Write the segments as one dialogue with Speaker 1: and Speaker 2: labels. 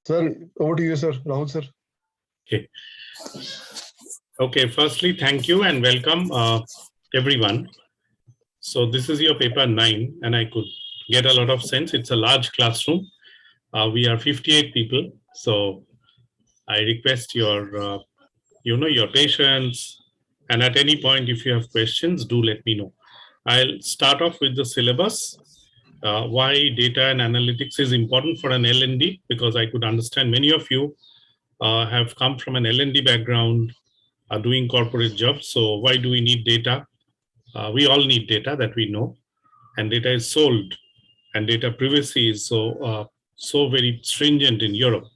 Speaker 1: Sir, over to you, sir. Rahul, sir.
Speaker 2: Okay. Okay. Firstly, thank you and welcome, everyone. So this is your paper 9, and I could get a lot of sense. It's a large classroom. We are 58 people. So I request your, your patience. And at any point, if you have questions, do let me know. I'll start off with the syllabus. Why data and analytics is important for an L&D, because I could understand many of you have come from an L&D background, are doing corporate jobs. So why do we need data? We all need data, that we know, and data is sold, and data privacy is so very stringent in Europe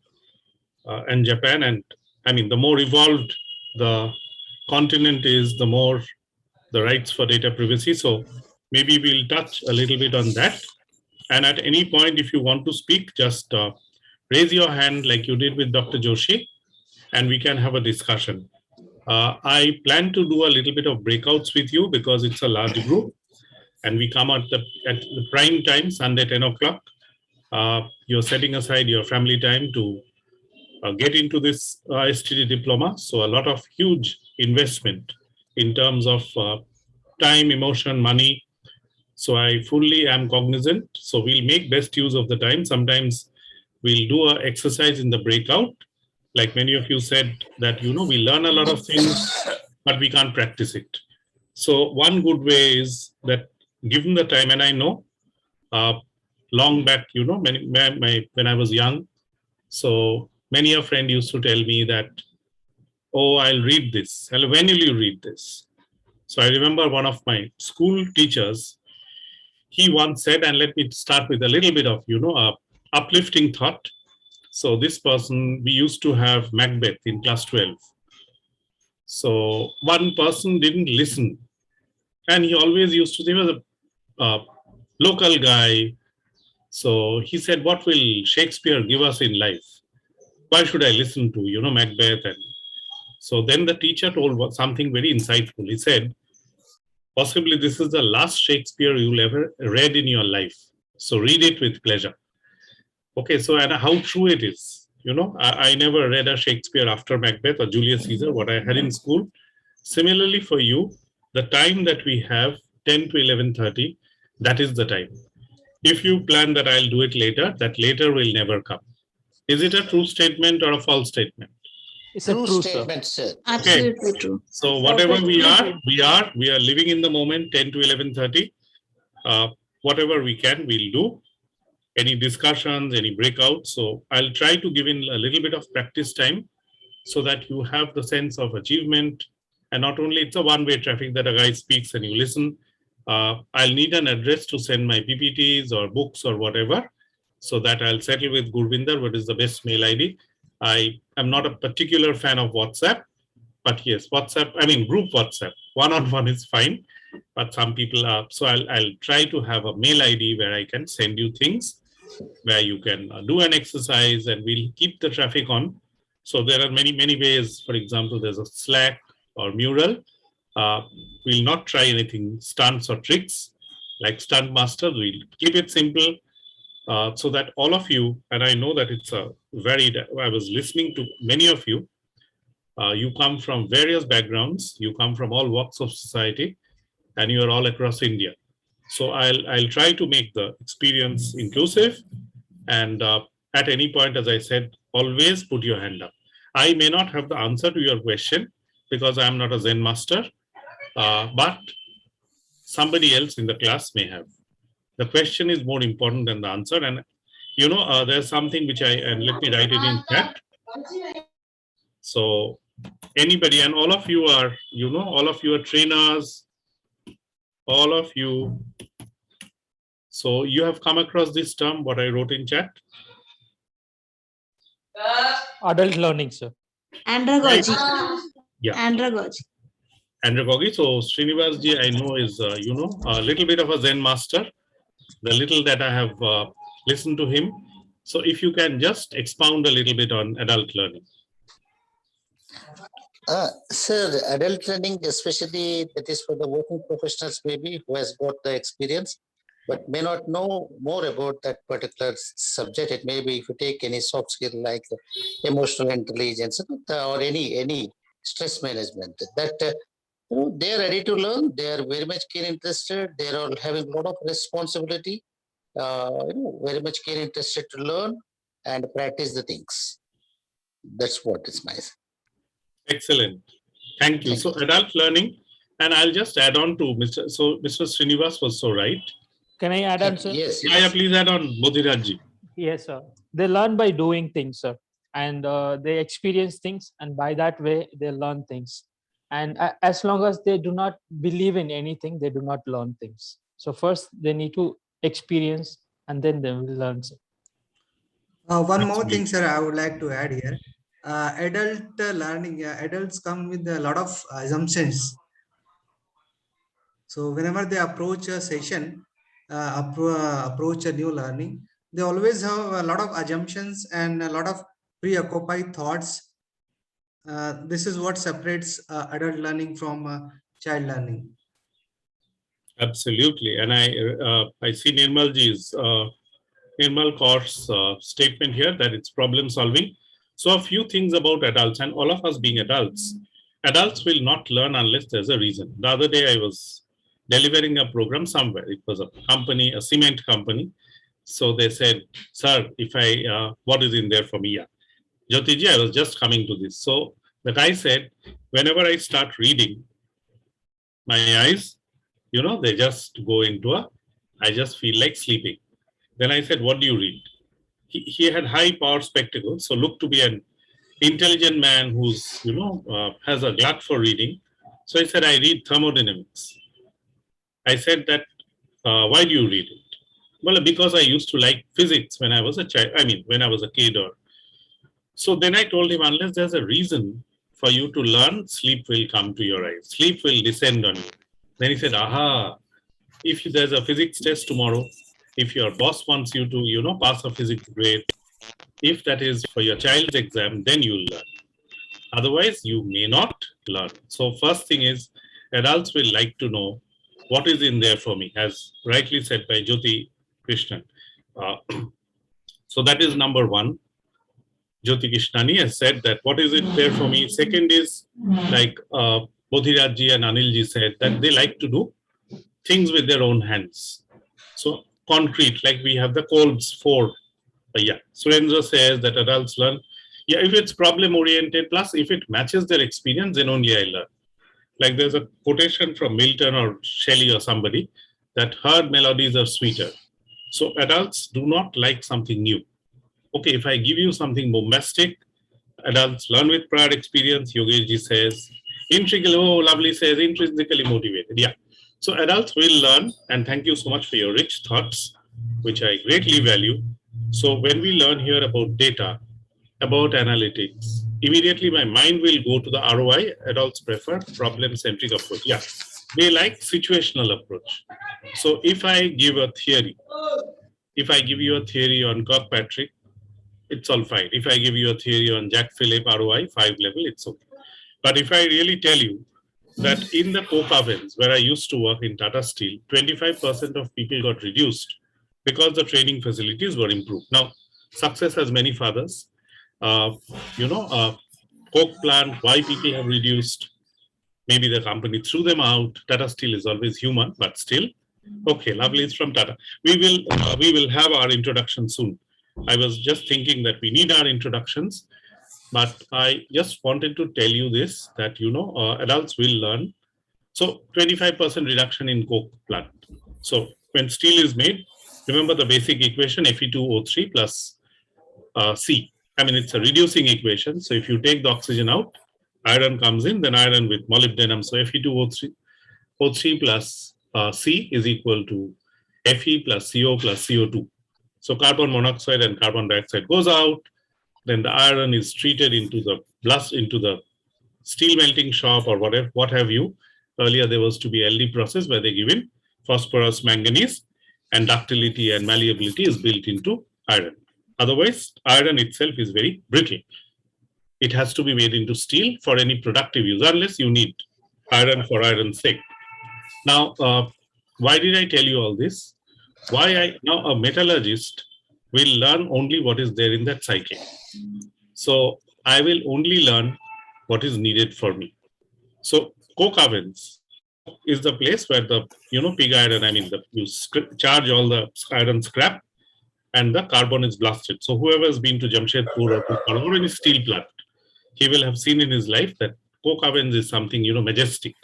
Speaker 2: and Japan. And I mean, the more evolved the continent is, the more the rights for data privacy. So maybe we'll touch a little bit on that. And at any point, if you want to speak, just raise your hand like you did with Dr. Joshi, and we can have a discussion. I plan to do a little bit of breakouts with you because it's a large group, and we come at the prime time, Sunday 10 o'clock. You're setting aside your family time to get into this STD diploma. So a lot of huge investment in terms of time, emotion, money. So I fully am cognizant. So we'll make best use of the time. Sometimes we'll do an exercise in the breakout. Like many of you said that, we learn a lot of things, but we can't practice it. So one good way is that given the time, and I know long back, when I was young, so many a friend used to tell me that, oh, I'll read this. When will you read this? So I remember one of my school teachers, he once said, and let me start with a little bit of, uplifting thought. So this person, we used to have Macbeth in class 12. So one person didn't listen. And he always used to say, he was a local guy. So he said, what will Shakespeare give us in life? Why should I listen to, Macbeth? And so then the teacher told something very insightful. He said, possibly this is the last Shakespeare you'll ever read in your life. So read it with pleasure. Okay, so and how true it is. I never read a Shakespeare after Macbeth or Julius Caesar, what I had in school. Similarly for you, the time that we have, 10 to 11:30, that is the time. If you plan that I'll do it later, that later will never come. Is it a true statement or a false statement?
Speaker 3: It's a true statement, sir.
Speaker 4: Absolutely true.
Speaker 2: So whatever we are living in the moment, 10 to 11:30. Whatever we can, we'll do. Any discussions, any breakouts. So I'll try to give in a little bit of practice time so that you have the sense of achievement. And not only it's a one-way traffic that a guy speaks and you listen. I'll need an address to send my PPTs or books or whatever, so that I'll settle with Gurvinder what is the best mail ID. I am not a particular fan of WhatsApp, but yes, group WhatsApp. One-on-one is fine, but some people are. So I'll try to have a mail ID where I can send you things, where you can do an exercise, and we'll keep the traffic on. So there are many, many ways. For example, there's a Slack or Mural. We'll not try anything stunts or tricks like Stunt Master. We'll keep it simple so that all of you, and I know that it's I was listening to many of you, you come from various backgrounds, you come from all walks of society, and you are all across India. So I'll try to make the experience inclusive, and at any point, as I said, always put your hand up. I may not have the answer to your question because I am not a Zen master, but somebody else in the class may have. The question is more important than the answer. And there's something which and let me write it in chat. So anybody, and all of you are, all of you are trainers, all of you. So you have come across this term, what I wrote in chat?
Speaker 3: Adult learning, sir.
Speaker 4: Andragogy.
Speaker 2: Yeah.
Speaker 4: Andragogy.
Speaker 2: Andragogy. So Srinivas ji, I know is, a little bit of a Zen master. The little that I have listened to him. So if you can just expound a little bit on adult learning.
Speaker 5: Sir, adult learning, especially that is for the working professionals maybe who has got the experience. but may not know more about that particular subject. It may be if you take any soft skill like emotional intelligence or any stress management, that they are ready to learn. They are very much keen interested. They are having a lot of responsibility. Very much keen interested to learn and practice the things. That's what is nice.
Speaker 2: Excellent. Thank you.
Speaker 5: Thank
Speaker 2: So adult learning, and I'll just add on to Mr. So Mr. Srinivas was so right.
Speaker 3: Can I add on, sir?
Speaker 5: Yes,
Speaker 2: Yeah,
Speaker 5: yes.
Speaker 2: please add on, Bodhirajji.
Speaker 3: Yes, sir. They learn by doing things, sir, and they experience things, and by that way they learn things. And as long as they do not believe in anything, they do not learn things. So first they need to experience, and then they will learn. Sir.
Speaker 6: One
Speaker 2: That's
Speaker 6: more
Speaker 2: great.
Speaker 6: thing, sir, I would like to add here. Adult learning, adults come with a lot of assumptions. So whenever they approach a session, approach a new learning, they always have a lot of assumptions and a lot of preoccupied thoughts. This is what separates adult learning from child learning.
Speaker 2: Absolutely. And I see Nirmalji's Nirmal Kaur's statement here that it's problem solving. So a few things about adults, and all of us being adults, adults will not learn unless there's a reason. The other day I was delivering a program somewhere. It was a company, a cement company. So they said, sir, if what is in there for me? Yeah. Jyotiji, I was just coming to this. So the guy said, whenever I start reading, my eyes, they just go into I just feel like sleeping. Then I said, what do you read? He had high power spectacles, so looked to be an intelligent man who's, has a glut for reading. So I said, I read thermodynamics. I said that, why do you read it? Well, because I used to like physics when I was a child, when I was a kid. So then I told him, unless there's a reason for you to learn, sleep will come to your eyes. Sleep will descend on you. Then he said, aha, if there's a physics test tomorrow, if your boss wants you to, pass a physics grade, if that is for your child's exam, then you'll learn. Otherwise, you may not learn. So first thing is, adults will like to know what is in there for me, as rightly said by Jyoti Krishnan. So that is number one. Jyoti Krishnani has said that what is it there for me. Second is, like Bodhirajji and Anilji said, that they like to do things with their own hands. So concrete, like we have the Kolb's 4. Surendra says that adults learn. Yeah, if it's problem oriented, plus if it matches their experience, then only I learn. Like there's a quotation from Milton or Shelley or somebody that heard melodies are sweeter. So adults do not like something new. Okay, if I give you something bombastic, adults learn with prior experience. Yogesh says, lovely says, intrinsically motivated. Yeah. So adults will learn, and thank you so much for your rich thoughts, which I greatly value. So when we learn here about data, about analytics, immediately my mind will go to the ROI. Adults prefer problem-centric approach. Yeah, they like situational approach. So if I give a theory, if I give you a theory on Kirkpatrick, it's all fine. If I give you a theory on Jack Phillip ROI 5 level, it's okay. But if I really tell you that in the coke ovens where I used to work in Tata Steel, 25% of people got reduced because the training facilities were improved. Now, success has many fathers. Coke plant, why people have reduced. Maybe the company threw them out. Tata Steel is always human, but still. Okay, lovely, it's from Tata. We will have our introduction soon. I was just thinking that we need our introductions, but I just wanted to tell you this, that, adults will learn. So 25% reduction in coke plant. So when steel is made, remember the basic equation, Fe2O3 plus C. It's a reducing equation. So if you take the oxygen out, iron comes in, then iron with molybdenum. So Fe2O3 O3 plus C is equal to Fe plus CO plus CO2. So carbon monoxide and carbon dioxide goes out. Then the iron is treated into the steel melting shop or whatever, what have you. Earlier there was to be LD process where they give in phosphorus, manganese, and ductility and malleability is built into iron. Otherwise, iron itself is very brittle. It has to be made into steel for any productive use, unless you need iron for iron's sake. Now, why did I tell you all this? Now a metallurgist will learn only what is there in that cycle. So I will only learn what is needed for me. So coke ovens is the place where the pig iron, you charge all the iron scrap and the carbon is blasted. So whoever has been to Jamshedpur or Bhopal or any steel plant, he will have seen in his life that coke ovens is something majestic,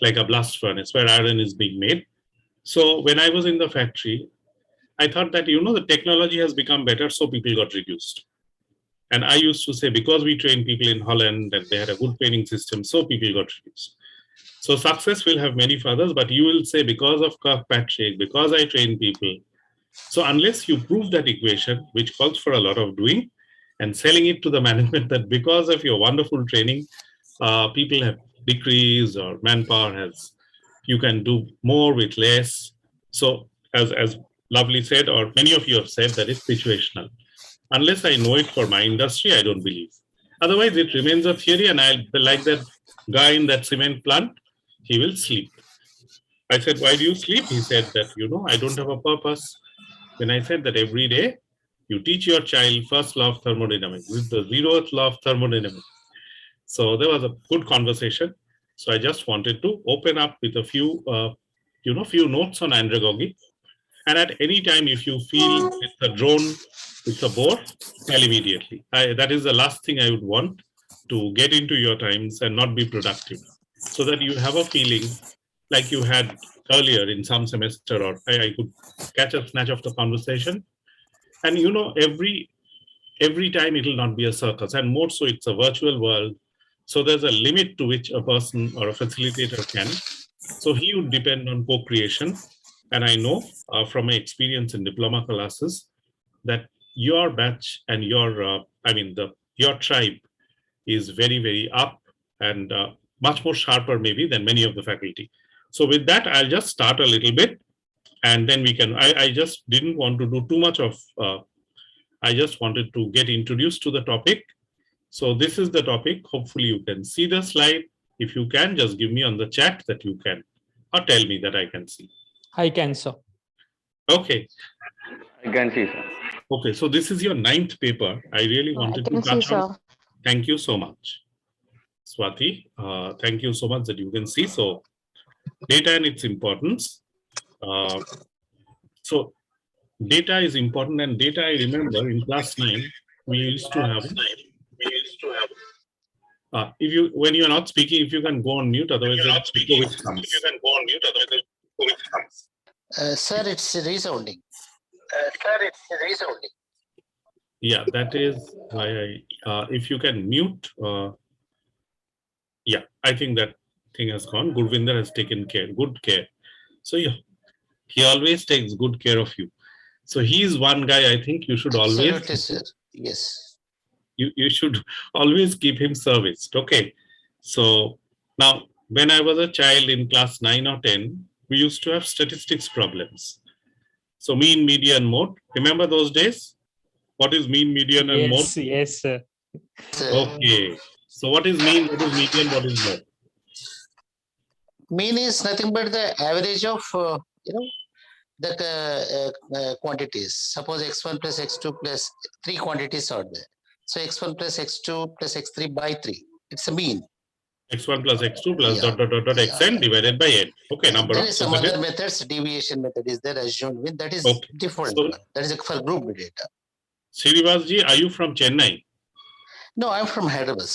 Speaker 2: like a blast furnace where iron is being made. So when I was in the factory, I thought that the technology has become better, so people got reduced. And I used to say, because we train people in Holland and they had a good training system, so people got reduced. So success will have many fathers, but you will say, because of Kirkpatrick, because I train people. So unless you prove that equation, which calls for a lot of doing and selling it to the management that because of your wonderful training, people have decreased or manpower has, you can do more with less. So as Lovely said, or many of you have said, that it's situational. Unless I know it for my industry, I don't believe. Otherwise, it remains a theory, and I'll like that guy in that cement plant, he will sleep. I said, why do you sleep? He said that, I don't have a purpose. When I said that every day, you teach your child first law of thermodynamics. This is the 0th law of thermodynamics. So there was a good conversation. So I just wanted to open up with a few, few notes on andragogy. And at any time, if you feel it's a drone, it's a bore, tell immediately. That is the last thing I would want, to get into your times and not be productive, so that you have a feeling like you had earlier in some semester, or I could catch a snatch of the conversation. And every time it will not be a circus, and more so it's a virtual world. So there's a limit to which a person or a facilitator can. So he would depend on co-creation. And I know from my experience in diploma classes that your batch and your tribe is very, very up and much more sharper maybe than many of the faculty. So with that, I'll just start a little bit, and then we can, I just didn't want to do too much of, I just wanted to get introduced to the topic. So this is the topic. Hopefully you can see the slide. If you can, just give me on the chat that you can, or tell me that I can see.
Speaker 3: I can, sir.
Speaker 2: Okay.
Speaker 7: I can see, sir.
Speaker 2: Okay, so this is your 9th paper. I really wanted to touch on. Thank you so much, Swati. Thank you so much that you can see. So data and its importance. So data is important, and data, I remember in class 9, we used to have. If you, when you are not speaking, if you can go on mute, otherwise COVID comes. If you can go on mute, otherwise COVID comes.
Speaker 5: Sir, it's resounding.
Speaker 2: Yeah, that is why if you can mute, yeah, I think that thing has gone. Gurvinder has taken good care. So yeah, he always takes good care of you. So he is one guy I think you should always.
Speaker 5: Absolutely, sir. Yes.
Speaker 2: You should always keep him serviced. Okay. So now, when I was a child in class 9 or 10, we used to have statistics problems. So mean, median, mode. Remember those days? What is mean, median, and mode?
Speaker 3: Yes, sir.
Speaker 2: Okay. So what is mean? What is median? What is mode?
Speaker 5: Mean is nothing but the average of the quantities. Suppose x1 plus x2 plus 3 quantities are there. So x1 plus x2 plus x3 by 3. It's a mean.
Speaker 2: x1 plus x2 plus dot xn divided by n. Okay, number
Speaker 5: there
Speaker 2: of.
Speaker 5: is some other methods. Deviation method is there, assumed mean. That is different. So, that is for group data.
Speaker 2: Srinivasji, are you from Chennai?
Speaker 5: No, I'm from Hyderabad.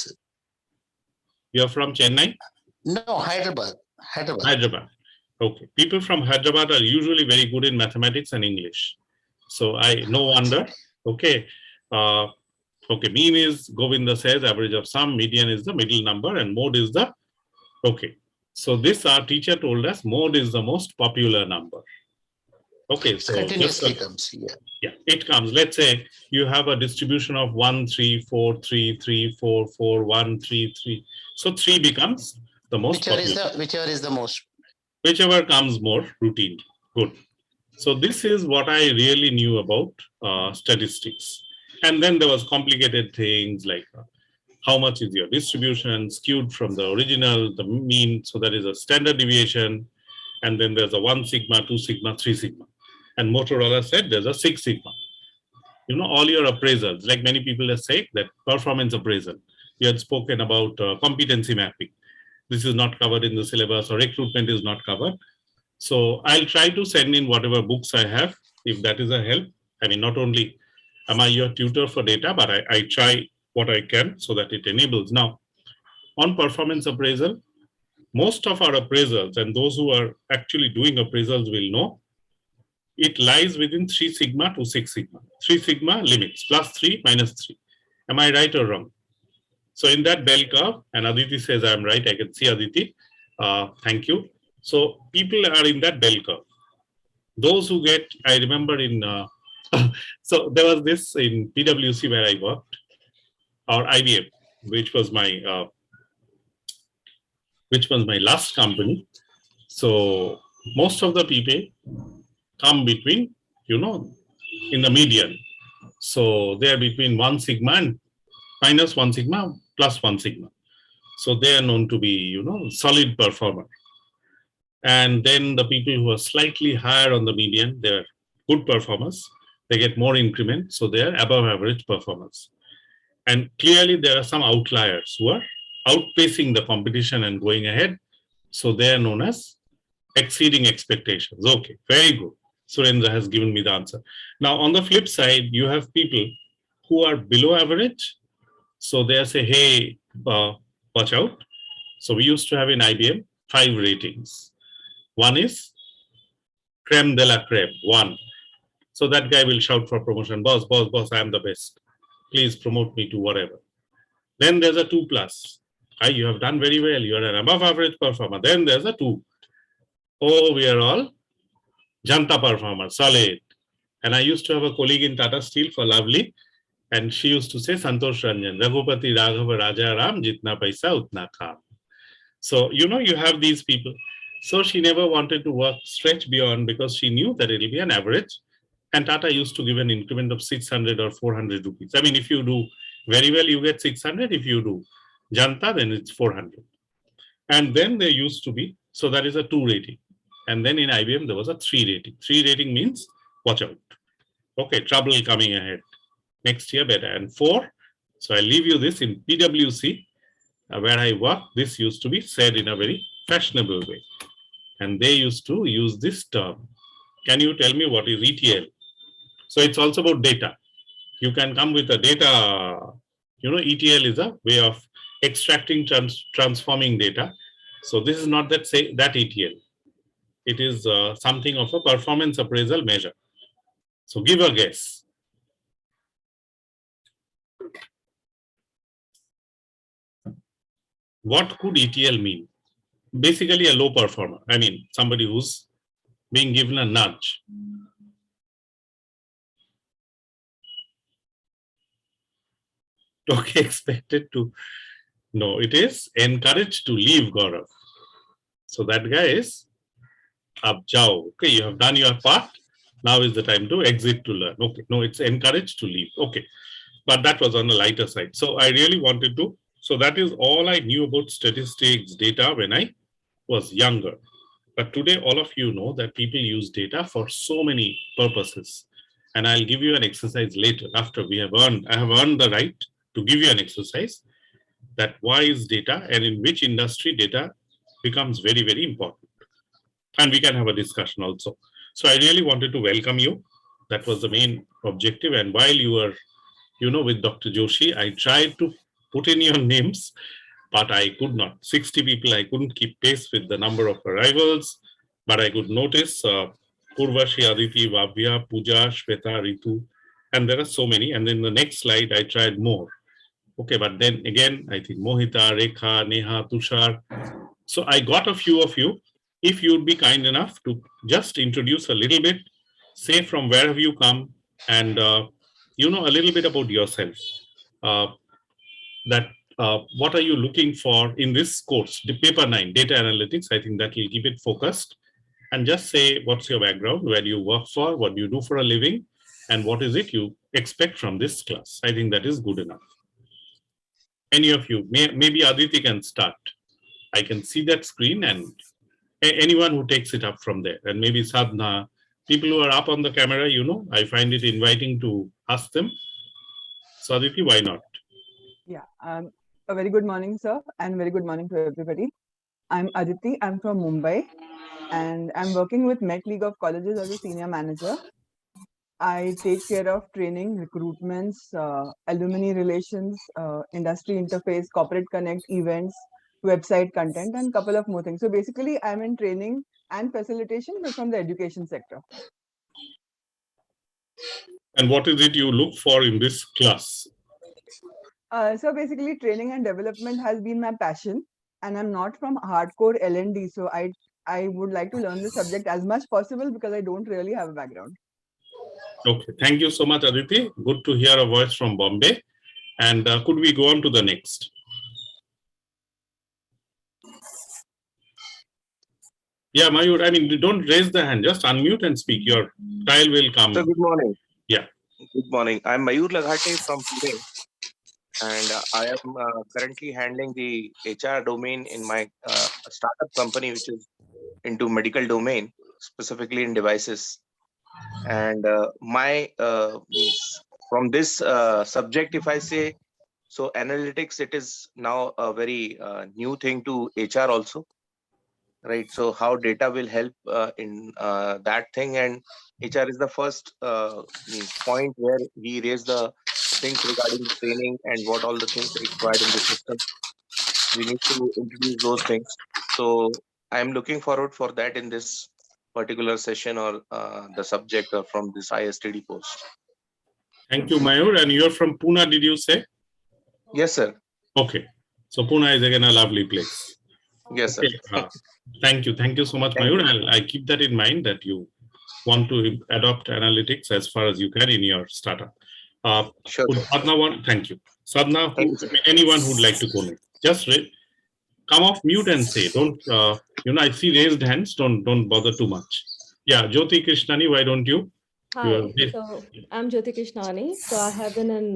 Speaker 2: You're from Chennai?
Speaker 5: No, Hyderabad.
Speaker 2: Hyderabad. Okay. People from Hyderabad are usually very good in mathematics and English. So no wonder. Okay. Okay. Mean is, Govinda says, average of sum. Median is the middle number, and mode is the. Okay. So this our teacher told us mode is the most popular number. Okay. So
Speaker 5: continuously comes.
Speaker 2: Yeah, it comes. Let's say you have a distribution of 1, 3, 4, 3, 3, 4, 4, 1, 3, 3. So 3 becomes the most popular.
Speaker 5: Whichever is the most.
Speaker 2: Whichever comes more routine. Good. So this is what I really knew about statistics. And then there was complicated things like how much is your distribution skewed from the original, the mean. So that is a standard deviation. And then there's a 1 sigma, 2 sigma, 3 sigma. And Motorola said there's a Six Sigma. You know, all your appraisals, like many people have said that performance appraisal, you had spoken about competency mapping. This is not covered in the syllabus, or recruitment is not covered. So I'll try to send in whatever books I have, if that is a help. I mean, not only am I your tutor for data, but I try what I can so that it enables. Now, on performance appraisal, most of our appraisals and those who are actually doing appraisals will know it lies within 3 sigma to 6 sigma. 3 sigma limits, +3, -3. Am I right or wrong? So in that bell curve, and Aditi says I'm right, I can see Aditi. Thank you. So people are in that bell curve. Those who get, I remember in, so there was this in PwC where I worked, or IBM, which was my last company. So most of the people come between, you know, in the median. So they are between 1 sigma and -1 sigma +1 sigma. So they are known to be, you know, solid performer. And then the people who are slightly higher on the median, they're good performers. They get more increment, so they are above average performers. And clearly there are some outliers who are outpacing the competition and going ahead. So they are known as exceeding expectations. Okay, very good. Surendra has given me the answer. Now, on the flip side, you have people who are below average. So they say, hey, watch out. So we used to have in IBM 5 ratings. One is creme de la creme, 1. So that guy will shout for promotion, boss, boss, boss, I am the best. Please promote me to whatever. Then there's a 2+. You have done very well. You are an above average performer. Then there's a 2. Oh, we are all Janta performer, solid. And I used to have a colleague in Tata Steel for Lovely, and she used to say, Santosh Ranjan, Raghupati Raghava Raja Ram, Jitna Paisa Utna Kam. So, you know, you have these people. So she never wanted to stretch beyond, because she knew that it will be an average. And Tata used to give an increment of 600 or 400 rupees. I mean, if you do very well, you get 600. If you do Janta, then it's 400. And then there used to be, so that is a 2 rating. And then in IBM, there was a 3 rating. 3 rating means watch out. Okay, trouble coming ahead. Next year better. And 4, so I leave you this in PwC, where I work. This used to be said in a very fashionable way. And they used to use this term. Can you tell me what is ETL? So it's also about data. You can come with a data, you know, ETL is a way of extracting, transforming data. So this is not that ETL. It is something of a performance appraisal measure. So give a guess. What could ETL mean? Basically a low performer. I mean, somebody who's being given a nudge. Okay, expected to. No, it is encouraged to leave, Gaurav. So that guy is ab jao. Okay, you have done your part. Now is the time to exit to learn. Okay, no, it's encouraged to leave. Okay, but that was on the lighter side. So I really wanted to. So that is all I knew about statistics data when I was younger. But today, all of you know that people use data for so many purposes. And I'll give you an exercise later after I have earned the right to give you an exercise that why is data and in which industry data becomes very, very important. And we can have a discussion also. So I really wanted to welcome you. That was the main objective. And while you were, you know, with Dr. Joshi, I tried to put in your names, but I could not. 60 people, I couldn't keep pace with the number of arrivals, but I could notice Purvashi, Aditi, Vavya, Pooja, Shweta, Ritu, and there are so many. And then the next slide, I tried more. Okay, but then again, I think Mohita, Rekha, Neha, Tushar. So I got a few of you. If you'd be kind enough to just introduce a little bit, say from where have you come, and you know, a little bit about yourself. What are you looking for in this course, the paper 9, data analytics? I think that will keep it focused. And just say, what's your background, where do you work for, what do you do for a living, and what is it you expect from this class? I think that is good enough. Any of you, maybe Aditi can start. I can see that screen, and anyone who takes it up from there, and maybe Sadhna, people who are up on the camera, I find it inviting to ask them. So Aditi, why not?
Speaker 8: Yeah, a very good morning, sir, and very good morning to everybody. I'm Aditi. I'm from Mumbai, and I'm working with Met League of Colleges as a senior manager. I take care of training, recruitments, alumni relations, industry interface, corporate connect, events, website content, and couple of more things. So basically, I'm in training and facilitation, but from the education sector.
Speaker 2: And what is it you look for in this class?
Speaker 8: So basically, training and development has been my passion, and I'm not from hardcore L&D. So I would like to learn the subject as much possible because I don't really have a background.
Speaker 2: Okay, thank you so much, Aditi. Good to hear a voice from Bombay. And could we go on to the next? Yeah, Mayur, I mean, don't raise the hand, just unmute and speak. Your tile will come.
Speaker 9: So good morning.
Speaker 2: Yeah.
Speaker 9: Good morning. I'm Mayur Laghate from Pune, and I am currently handling the HR domain in my startup company, which is into medical domain, specifically in devices. And means from this subject, if I say, so analytics, it is now a very new thing to HR also, right? So how data will help in that thing, and HR is the first means point where we raise the things regarding training and what all the things are required in the system. We need to introduce those things. So I'm looking forward for that in this particular session or the subject from this ISTD post.
Speaker 2: Thank you, Mayur. And you're from Pune, did you say?
Speaker 9: Yes, sir.
Speaker 2: Okay. So Pune is again a lovely place.
Speaker 9: Yes,
Speaker 2: Okay.
Speaker 9: sir.
Speaker 2: Thank you. Thank you so much,
Speaker 9: Thank
Speaker 2: Mayur. I keep that in mind that you want to adopt analytics as far as you can in your startup.
Speaker 9: Sure.
Speaker 2: Would Sadhna want? Thank you. Sadhna,
Speaker 9: Thank you, sir.
Speaker 2: anyone who'd like to go next, just come off mute and say, don't, I see raised hands, don't bother too much. Yeah, Jyoti Krishnani, why don't you?
Speaker 10: Hi, so I'm Jyoti Krishnani. So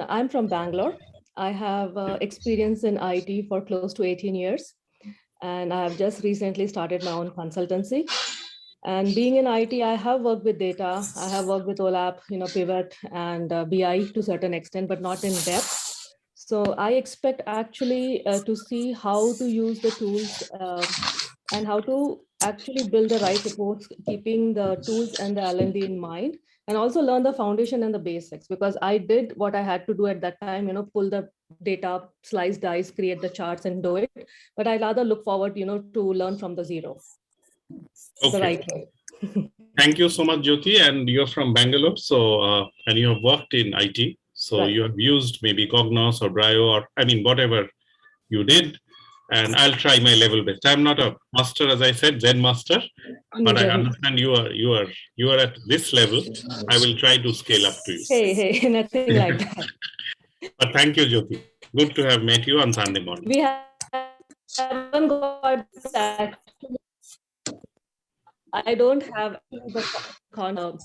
Speaker 10: I'm from Bangalore. I have experience in IT for close to 18 years. And I have just recently started my own consultancy. And being in IT, I have worked with data. I have worked with OLAP, Pivot and BI to a certain extent, but not in depth. So I expect actually to see how to use the tools and how to actually build the right reports, keeping the tools and the L&D in mind, and also learn the foundation and the basics, because I did what I had to do at that time, pull the data, slice, dice, create the charts and do it. But I rather look forward, to learn from the zero.
Speaker 2: Okay.
Speaker 10: The right way.
Speaker 2: Thank you so much, Jyoti. And you're from Bangalore, so and you have worked in IT. So
Speaker 10: Right.
Speaker 2: you have used maybe Cognos or Brio or whatever you did. And I'll try my level best. I'm not a master, as I said, Zen master, but I understand you are at this level. I will try to scale up to you.
Speaker 10: Hey, nothing like that.
Speaker 2: But thank you, Jyoti. Good to have met you on Sunday morning.
Speaker 10: We haven't got that. I don't have the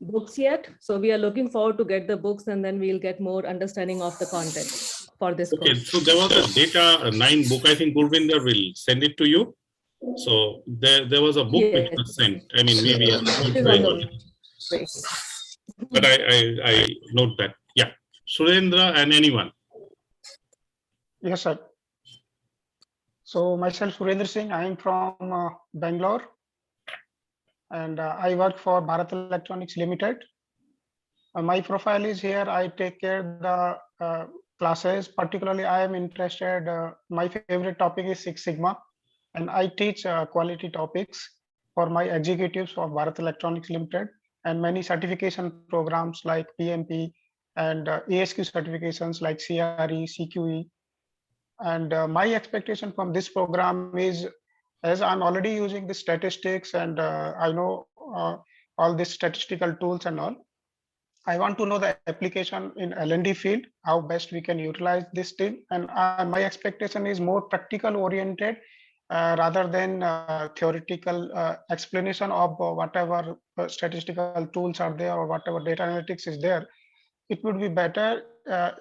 Speaker 10: books yet. So we are looking forward to get the books, and then we'll get more understanding of the content for this
Speaker 2: Okay,
Speaker 10: course.
Speaker 2: so there was a Data 9 book. I think Gurvinder will send it to you. So there was a book which was sent. I mean, maybe a but I note that. Yeah. Surendra and anyone.
Speaker 11: Yes, sir. So myself, Surendra Singh, I am from Bangalore, and I work for Bharat Electronics Limited. My profile is here. I take care the classes. Particularly, I am interested. My favorite topic is Six Sigma, and I teach quality topics for my executives for Bharat Electronics Limited, and many certification programs like PMP and ASQ certifications like CRE, CQE. And my expectation from this program is, as I'm already using the statistics and I know all these statistical tools and all, I want to know the application in L&D field, how best we can utilize this thing. And my expectation is more practical oriented rather than theoretical explanation of whatever statistical tools are there or whatever data analytics is there. It would be better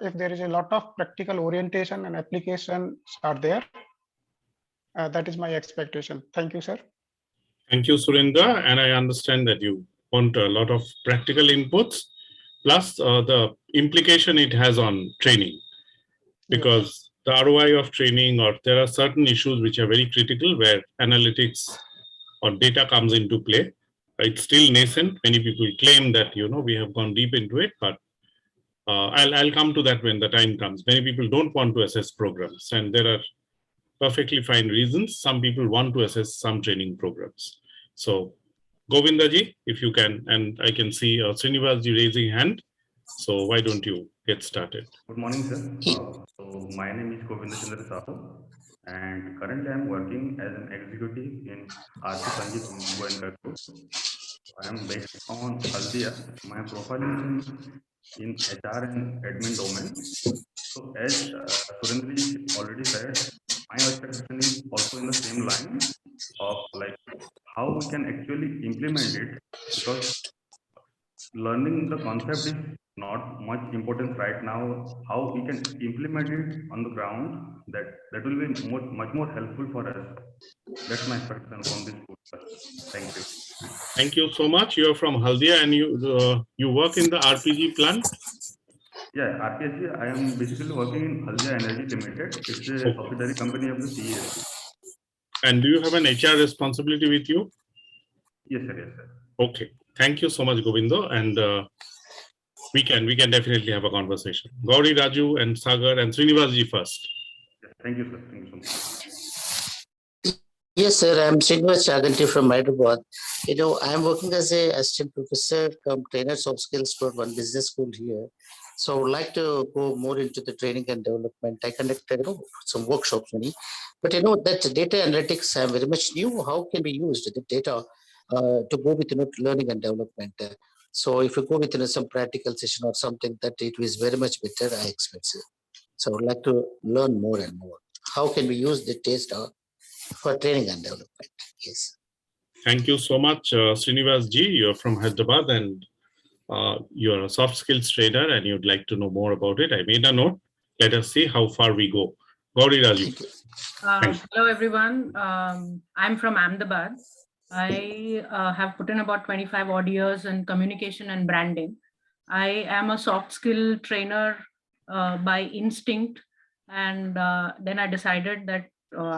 Speaker 11: if there is a lot of practical orientation and applications are there. That is my expectation. Thank you, sir.
Speaker 2: Thank you, Surendra. And I understand that you want a lot of practical inputs, plus the implication it has on training. Because the ROI of training, or there are certain issues which are very critical where analytics or data comes into play. It's still nascent. Many people claim that, we have gone deep into it, but I'll come to that when the time comes. Many people don't want to assess programs, and there are perfectly fine reasons. Some people want to assess some training programs. So Govindaji, if you can, and I can see Srinivasji raising hand. So why don't you get started?
Speaker 7: Good morning, sir. So my name is Govindachandra Sahu, and currently I'm working as an executive in RP Sanjeev Mumbai and Bangalore. I am based on Haldia. My profile is in HR and admin domain. So as Surendra already said, my expectation is also in the same line of like how we can actually implement it, because learning the concept is not much importance right now. How we can implement it on the ground, that will be much more helpful for us. That's my expectation from this course. Thank you.
Speaker 2: Thank you so much. You're from Haldia and you work in the RPG plant?
Speaker 7: Yeah, RPSC, I am basically working in Haldia Energy Limited. It's a subsidiary company of the CESC.
Speaker 2: And do you have an HR responsibility with you?
Speaker 7: Yes, sir. Yes, sir.
Speaker 2: Okay. Thank you so much, Govindo. And we can definitely have a conversation. Gauri, Raju, and Sagar, and Srinivasji first.
Speaker 7: Yes, thank you, sir. Thank you so much.
Speaker 5: Yes, sir. I'm Srinivas Chaganti from Hyderabad. I'm working as a assistant professor, trainer soft skills for one business school here. So I would like to go more into the training and development. I conducted some workshops, but that data analytics are very much new. How can we use the data to go with learning and development? So if you go with some practical session or something, that it is very much better, I expect. So I would like to learn more and more. How can we use the data for training and development? Yes.
Speaker 2: Thank you so much, Srinivasji. You're from Hyderabad and you're a soft skills trainer and you'd like to know more about it. I made a note. Let us see how far we go. Gauri Raju.
Speaker 12: Hello, everyone. I'm from Ahmedabad. I have put in about 25 odd years in communication and branding. I am a soft skill trainer by instinct. And then I decided that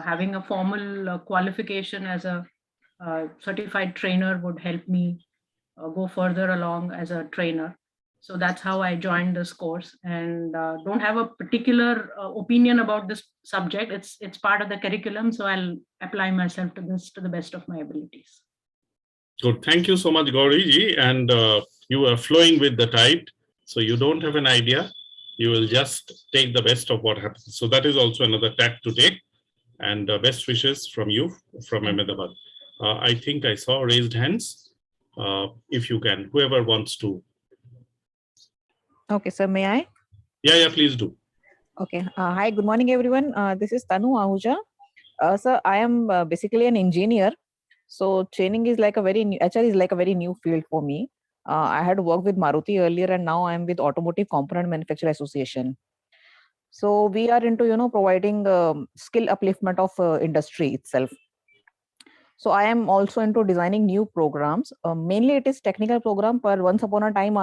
Speaker 12: having a formal qualification as a certified trainer would help me go further along as a trainer. So that's how I joined this course, and don't have a particular opinion about this subject. It's part of the curriculum, so I'll apply myself to this to the best of my abilities.
Speaker 2: Good. Thank you so much, Gauri-ji. And you are flowing with the tide, so you don't have an idea. You will just take the best of what happens. So that is also another tack to take. And best wishes from you, from Ahmedabad. I think I saw raised hands. If you can, whoever wants to.
Speaker 13: Okay, sir, may I?
Speaker 2: Yeah, please do.
Speaker 13: Okay. Hi, good morning, everyone. This is Tanu Ahuja. Sir, I am basically an engineer. So training is like HR is like a very new field for me. I had worked with Maruti earlier, and now I'm with Automotive Component Manufacturer Association. So we are into, providing skill upliftment of industry itself. So I am also into designing new programs. Mainly it is technical program, but once upon a time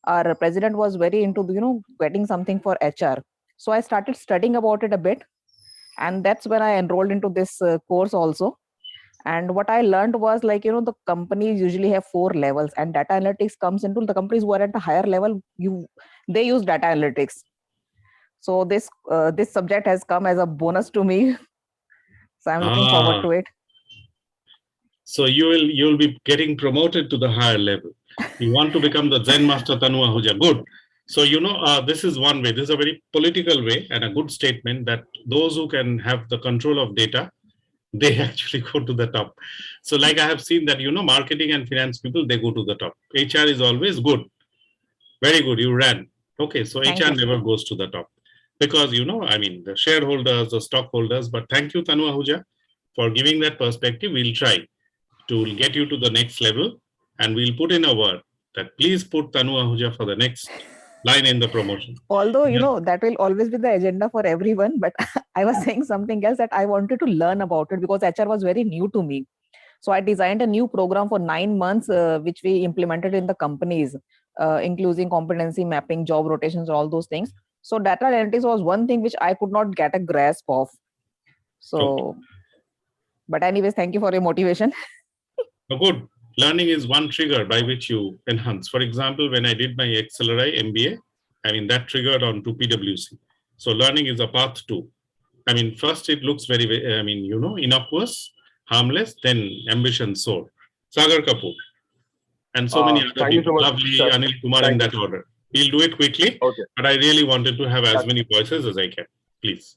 Speaker 13: our president was very into, getting something for HR. So I started studying about it a bit. And that's when I enrolled into this course also. And what I learned was the companies usually have 4 levels, and data analytics comes into the companies who are at a higher level. They use data analytics. So this subject has come as a bonus to me. So I'm looking forward to it.
Speaker 2: So you'll be getting promoted to the higher level. You want to become the Zen Master Tanu Ahuja. Good. So this is one way. This is a very political way and a good statement that those who can have the control of data, they actually go to the top. So like I have seen that, marketing and finance people, they go to the top. HR is always good. Very good. You ran. Okay. So
Speaker 13: Thank
Speaker 2: HR
Speaker 13: you.
Speaker 2: never goes to the top because, the shareholders, the stockholders, but thank you, Tanu Ahuja, for giving that perspective. We'll try to get you to the next level, and we'll put in a word that please put Tanu Ahuja for the next line in the promotion.
Speaker 13: Although, that will always be the agenda for everyone, but I was saying something else, that I wanted to learn about it because HR was very new to me. So I designed a new program for 9 months, which we implemented in the companies, including competency mapping, job rotations, all those things. So data analytics was one thing which I could not get a grasp of. So, but anyways, thank you for your motivation.
Speaker 2: So good. Learning is one trigger by which you enhance. For example, when I did my Accelerate MBA, I mean, that triggered on to PwC. So learning is a path too. I mean, first it looks very, I mean, you know, innocuous, harmless, then ambition soar. Sagar Kapoor and so many other
Speaker 14: Thank you so
Speaker 2: people.
Speaker 14: much,
Speaker 2: Lovely
Speaker 14: sir.
Speaker 2: Anil Kumar in that order. We'll do it quickly,
Speaker 14: Okay.
Speaker 2: but I really wanted to have as many voices as I can. Please.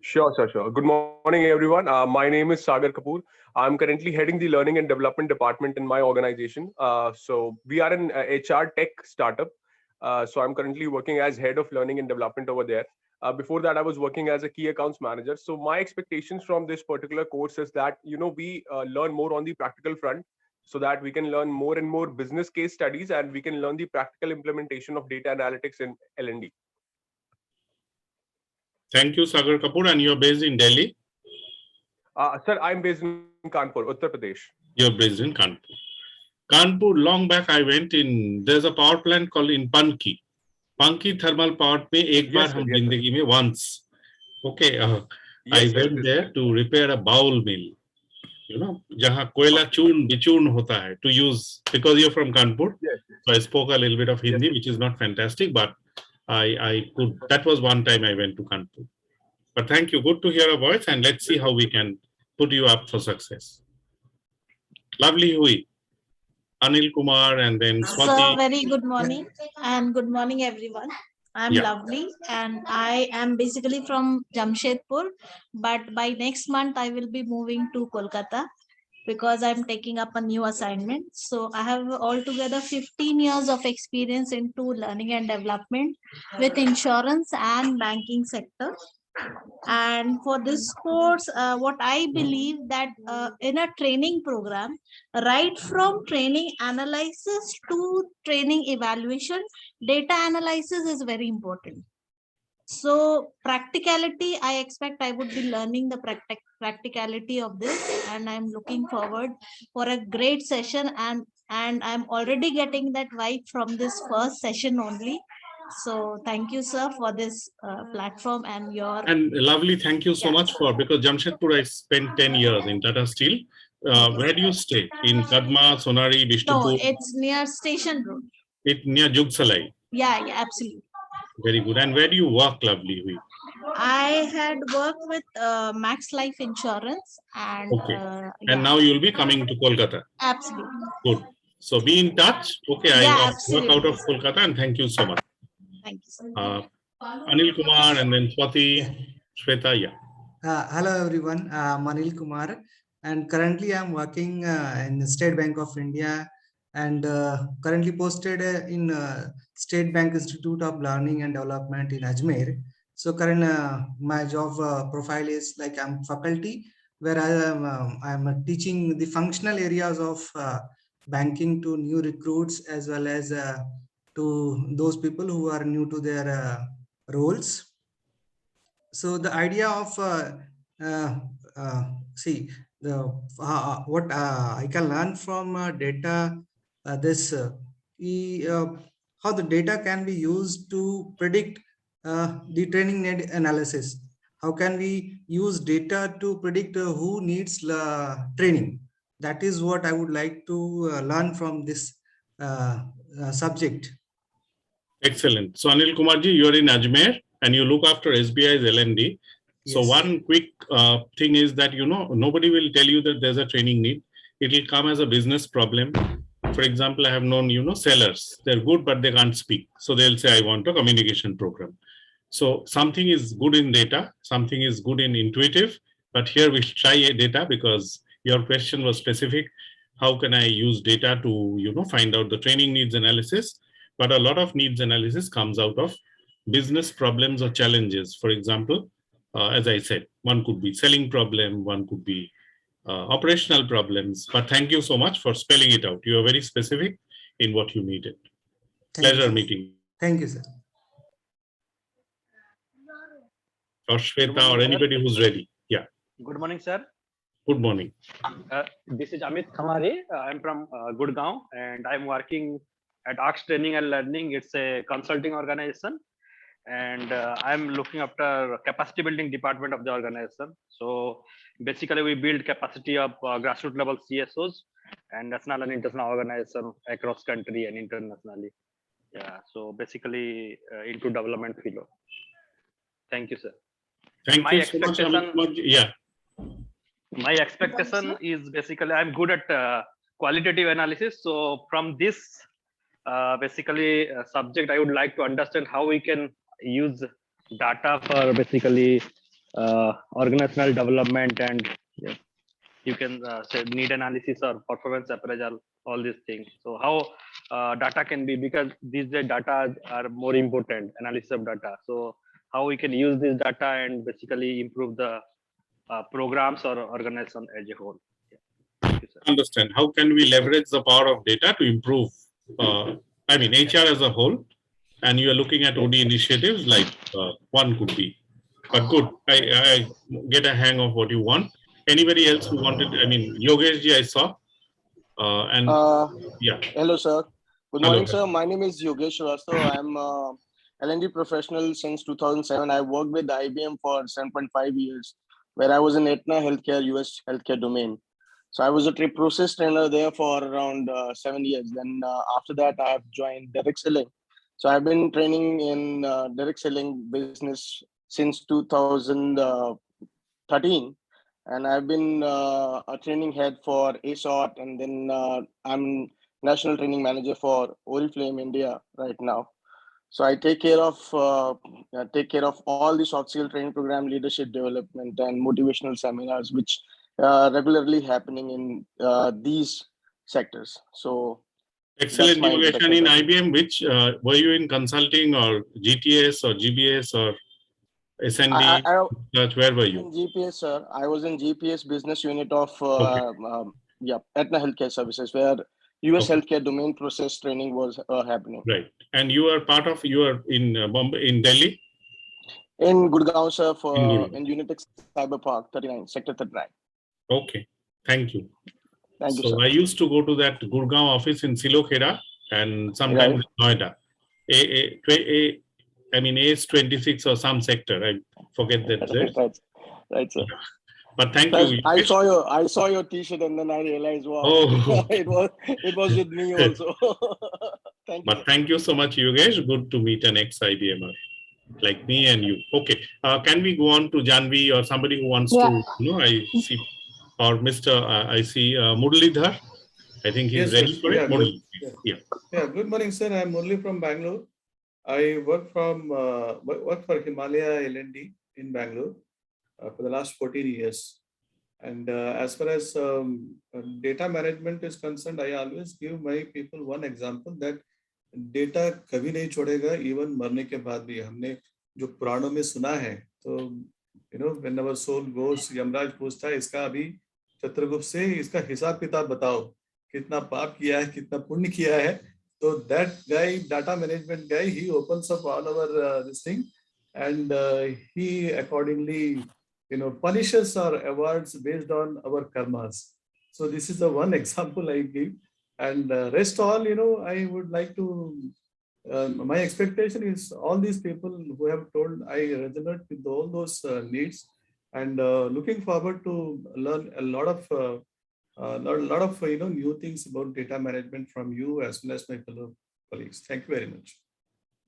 Speaker 14: Sure. Good morning, everyone. My name is Sagar Kapoor. I'm currently heading the Learning and Development Department in my organization. So we are an HR tech startup. So I'm currently working as head of learning and development over there. Before that, I was working as a key accounts manager. So my expectations from this particular course is that, you know, we learn more on the practical front so that we can learn more and more business case studies and we can learn the practical implementation of data analytics in L&D.
Speaker 2: Thank you, Sagar Kapoor. And you're based in Delhi?
Speaker 14: Sir, I'm based in Kanpur, Uttar Pradesh.
Speaker 2: You're based in Kanpur. Kanpur, long back I went in, there's a power plant called in Panki. Panki thermal power mein ek baar hum zindagi mein once. Okay, I went there to repair a bowl mill. You know, jahan koila churn bichurn hota hai, to use, because you're from Kanpur. So I spoke a little bit of Hindi, which is not fantastic, but I could, that was one time I went to Kanpur. But thank you, good to hear a voice, and let's see how we can put you up for success. Lovely Hui. Anil Kumar and then Swati.
Speaker 4: So very good morning and good morning everyone. I'm Lovely and I am basically from Jamshedpur, but by next month I will be moving to Kolkata because I'm taking up a new assignment. So I have altogether 15 years of experience into learning and development with insurance and banking sector. And for this course, what I believe that in a training program, right from training analysis to training evaluation, data analysis is very important. So practicality, I expect I would be learning the practicality of this, and I'm looking forward for a great session, and I'm already getting that vibe from this first session only. So thank you, sir, for this platform and your...
Speaker 2: And Lovely, thank you so much for, because Jamshedpur I spent 10 years in Tata Steel. Where do you stay? In Kadma, Sonari, Bishnupur?
Speaker 4: No, it's near Station Road.
Speaker 2: It near Jugsalai?
Speaker 4: Yeah, absolutely.
Speaker 2: Very good. And where do you work, Lovely?
Speaker 4: I had worked with Max Life Insurance and...
Speaker 2: Okay. And now you'll be coming to Kolkata?
Speaker 4: Absolutely.
Speaker 2: Good. So be in touch. Okay, I work out of Kolkata, and thank you so much.
Speaker 4: Thank you, sir.
Speaker 2: Anil Kumar and then Swati, Shweta,
Speaker 6: Hello everyone, I'm Anil Kumar and currently I'm working in the State Bank of India and currently posted in State Bank Institute of Learning and Development in Ajmer. So current my job profile is like I'm faculty where I'm teaching the functional areas of banking to new recruits as well as to those people who are new to their roles. So the idea of see the what I can learn from data, how the data can be used to predict the training need analysis. How can we use data to predict who needs training? That is what I would like to learn from this subject.
Speaker 2: Excellent. So Anil Kumarji, you're in Ajmer and you look after SBI's L&D. So one quick thing is that, you know, nobody will tell you that there's a training need. It will come as a business problem. For example, I have known, you know, sellers. They're good, but they can't speak. So they'll say, I want a communication program. So something is good in data, something is good in intuitive, but here we'll try data because your question was specific. How can I use data to, you know, find out the training needs analysis? But a lot of needs analysis comes out of business problems or challenges. For example, as I said, one could be selling problem, one could be operational problems. But thank you so much for spelling it out. You are very specific in what you needed. Pleasure meeting.
Speaker 6: Thank you, sir.
Speaker 2: Or Shweta or anybody who's ready. Yeah.
Speaker 15: Good morning, sir.
Speaker 2: Good morning.
Speaker 15: This is Amit Khamare. I'm from Gurgaon and I'm working at ARCS Training and Learning. It's a consulting organization and I'm looking after capacity building department of the organization. So basically we build capacity of grassroots level CSOs and national and international organization across country and internationally. Yeah, so basically into development field. Thank you, sir.
Speaker 2: Thank you so much, Amit. Yeah.
Speaker 15: My expectation is basically I'm good at qualitative analysis. So from this basically subject, I would like to understand how we can use data for basically organizational development and you can say need analysis or performance appraisal, all these things. So how data can be, because these data are more important, analysis of data. So how we can use this data and basically improve the programs or organization as a whole. Yeah.
Speaker 2: Understand. How can we leverage the power of data to improve, I mean, HR as a whole? And you are looking at OD initiatives like one could be. But good, I get a hang of what you want. Anybody else who wanted, I mean, Yogesh ji, I saw. Yeah.
Speaker 16: Hello, sir. Good
Speaker 2: Hello.
Speaker 16: morning, sir. My name is Yogesh Srivastava. I'm L&D professional since 2007. I worked with IBM for 7.5 years, where I was in Aetna Healthcare, US healthcare domain. So I was a process trainer there for around 7 years. Then after that, I have joined direct selling. So I've been training in direct selling business since 2013. And I've been a training head for ASOT, and then I'm national training manager for Oriflame India right now. So I take care of all the soft skill training program, leadership development, and motivational seminars, which regularly happening in these sectors. So
Speaker 2: excellent innovation in IBM. Which were you in consulting or GTS or GBS or SND? Where were you?
Speaker 16: In GPS, sir. I was in GPS business unit of Aetna Healthcare Services, where US healthcare domain process training was happening.
Speaker 2: Right. And you are part of, you are in Bombay, in Delhi?
Speaker 16: In Gurgaon, sir, in Unitex Cyber Park 39, Sector 39.
Speaker 2: Okay. Thank you.
Speaker 16: Thank you,
Speaker 2: so
Speaker 16: sir.
Speaker 2: I used to go to that Gurgaon office in Silokhera and sometimes Noida. I mean, AS26 or some sector. I forget that.
Speaker 16: Right, sir.
Speaker 2: But thank you.
Speaker 16: I saw your T-shirt and then I realized, wow, it was with me also. Thank you.
Speaker 2: But thank you so much, Yogesh. Good to meet an ex-IBMer like me and you. Okay, can we go on to Janvi or somebody who wants to? I see, or Mr. I see Muralidhar. I think he's ready for it. Murali,
Speaker 17: yeah. Good morning, sir. I'm Murali from Bangalore. I work for Himalaya L&D in Bangalore for the last 14 years. And as far as data management is concerned, I always give my people one example that data कभी नहीं छोड़ेगा, even मरने के बाद भी. हमने जो पुराणों में सुना है, तो when our soul goes, Yamraj पूछता है इसका अभी चित्रगुप्त से इसका हिसाब किताब बताओ, कितना पाप किया है, कितना पुण्य किया है. So that guy, data management guy, he opens up all our this thing, and he accordingly, punishes or awards based on our karmas. So this is the one example I give, and rest all, I would like to. My expectation is all these people who have told, I resonate with all those needs, and looking forward to learn a lot of new things about data management from you as well as my fellow colleagues. Thank you very much.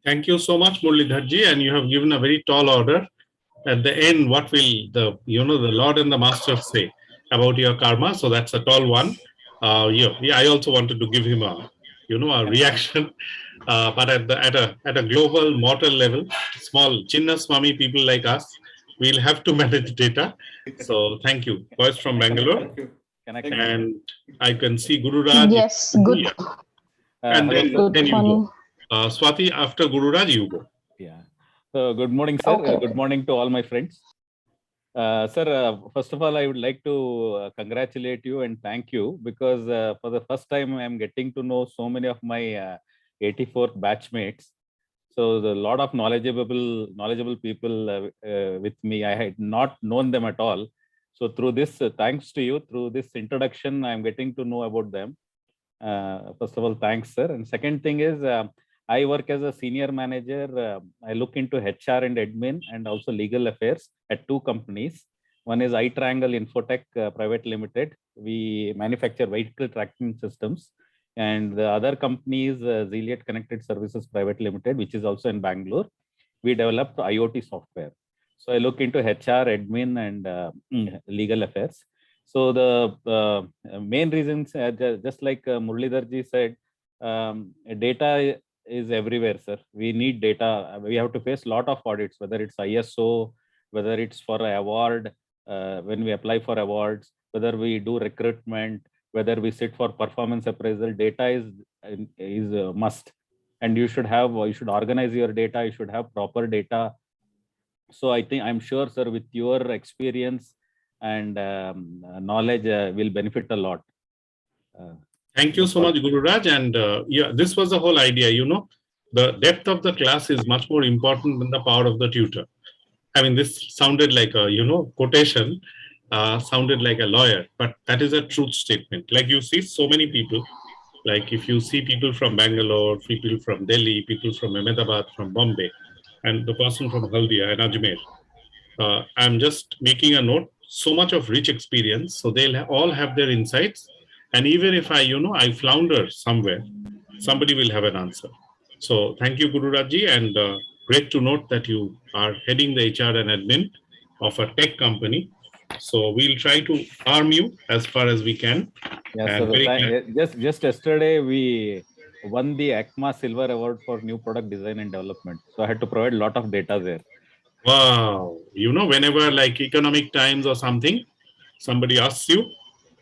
Speaker 2: Thank you so much, Muralidharji, and you have given a very tall order. At the end, what will the Lord and the Master say about your karma? So that's a tall one. I also wanted to give him a reaction. But at a global mortal level, small Chinna Swami people like us, we'll have to manage data. So thank you. Voice from Bangalore. And I can see Guru Raj.
Speaker 18: Yes, good.
Speaker 2: And
Speaker 18: Good
Speaker 2: then you
Speaker 18: morning.
Speaker 2: go. Swati, after Guru Raj, you go.
Speaker 19: Yeah. So good morning, sir.
Speaker 18: Okay.
Speaker 19: Good morning to all my friends. Sir, first of all, I would like to congratulate you and thank you, because for the first time, I am getting to know so many of my 84th batchmates. So a lot of knowledgeable people with me. I had not known them at all. So through this, thanks to you, through this introduction, I'm getting to know about them. First of all, thanks, sir. And second thing is, I work as a senior manager. I look into HR and admin and also legal affairs at 2 companies. One is iTriangle Infotech Private Limited. We manufacture vehicle tracking systems. And the other company is Zeliat Connected Services Private Limited, which is also in Bangalore. We developed IoT software. So I look into HR, admin, and legal affairs. So the main reasons, just like Muralidharji said, data is everywhere, sir. We need data. We have to face a lot of audits, whether it's ISO, whether it's for an award, when we apply for awards, whether we do recruitment, whether we sit for performance appraisal. Data is a must, and you should organize your data. You should have proper data. So I'm sure, sir, with your experience and knowledge, will benefit a lot.
Speaker 2: Thank you so much, Guru Raj. And yeah, this was the whole idea. The depth of the class is much more important than the power of the tutor. I mean, this sounded like a, quotation, sounded like a lawyer, but that is a truth statement. Like you see so many people, like if you see people from Bangalore, people from Delhi, people from Ahmedabad, from Bombay, and the person from Haldia and Ajmer, I'm just making a note, so much of rich experience. So they'll all have their insights. And even if I flounder somewhere, somebody will have an answer. So thank you, Guru Rajji, and great to note that you are heading the HR and admin of a tech company. So we'll try to arm you as far as we can.
Speaker 19: Yeah, so just yesterday we won the ACMA Silver Award for New Product Design and Development. So I had to provide a lot of data there.
Speaker 2: Wow. Whenever like Economic Times or something, somebody asks you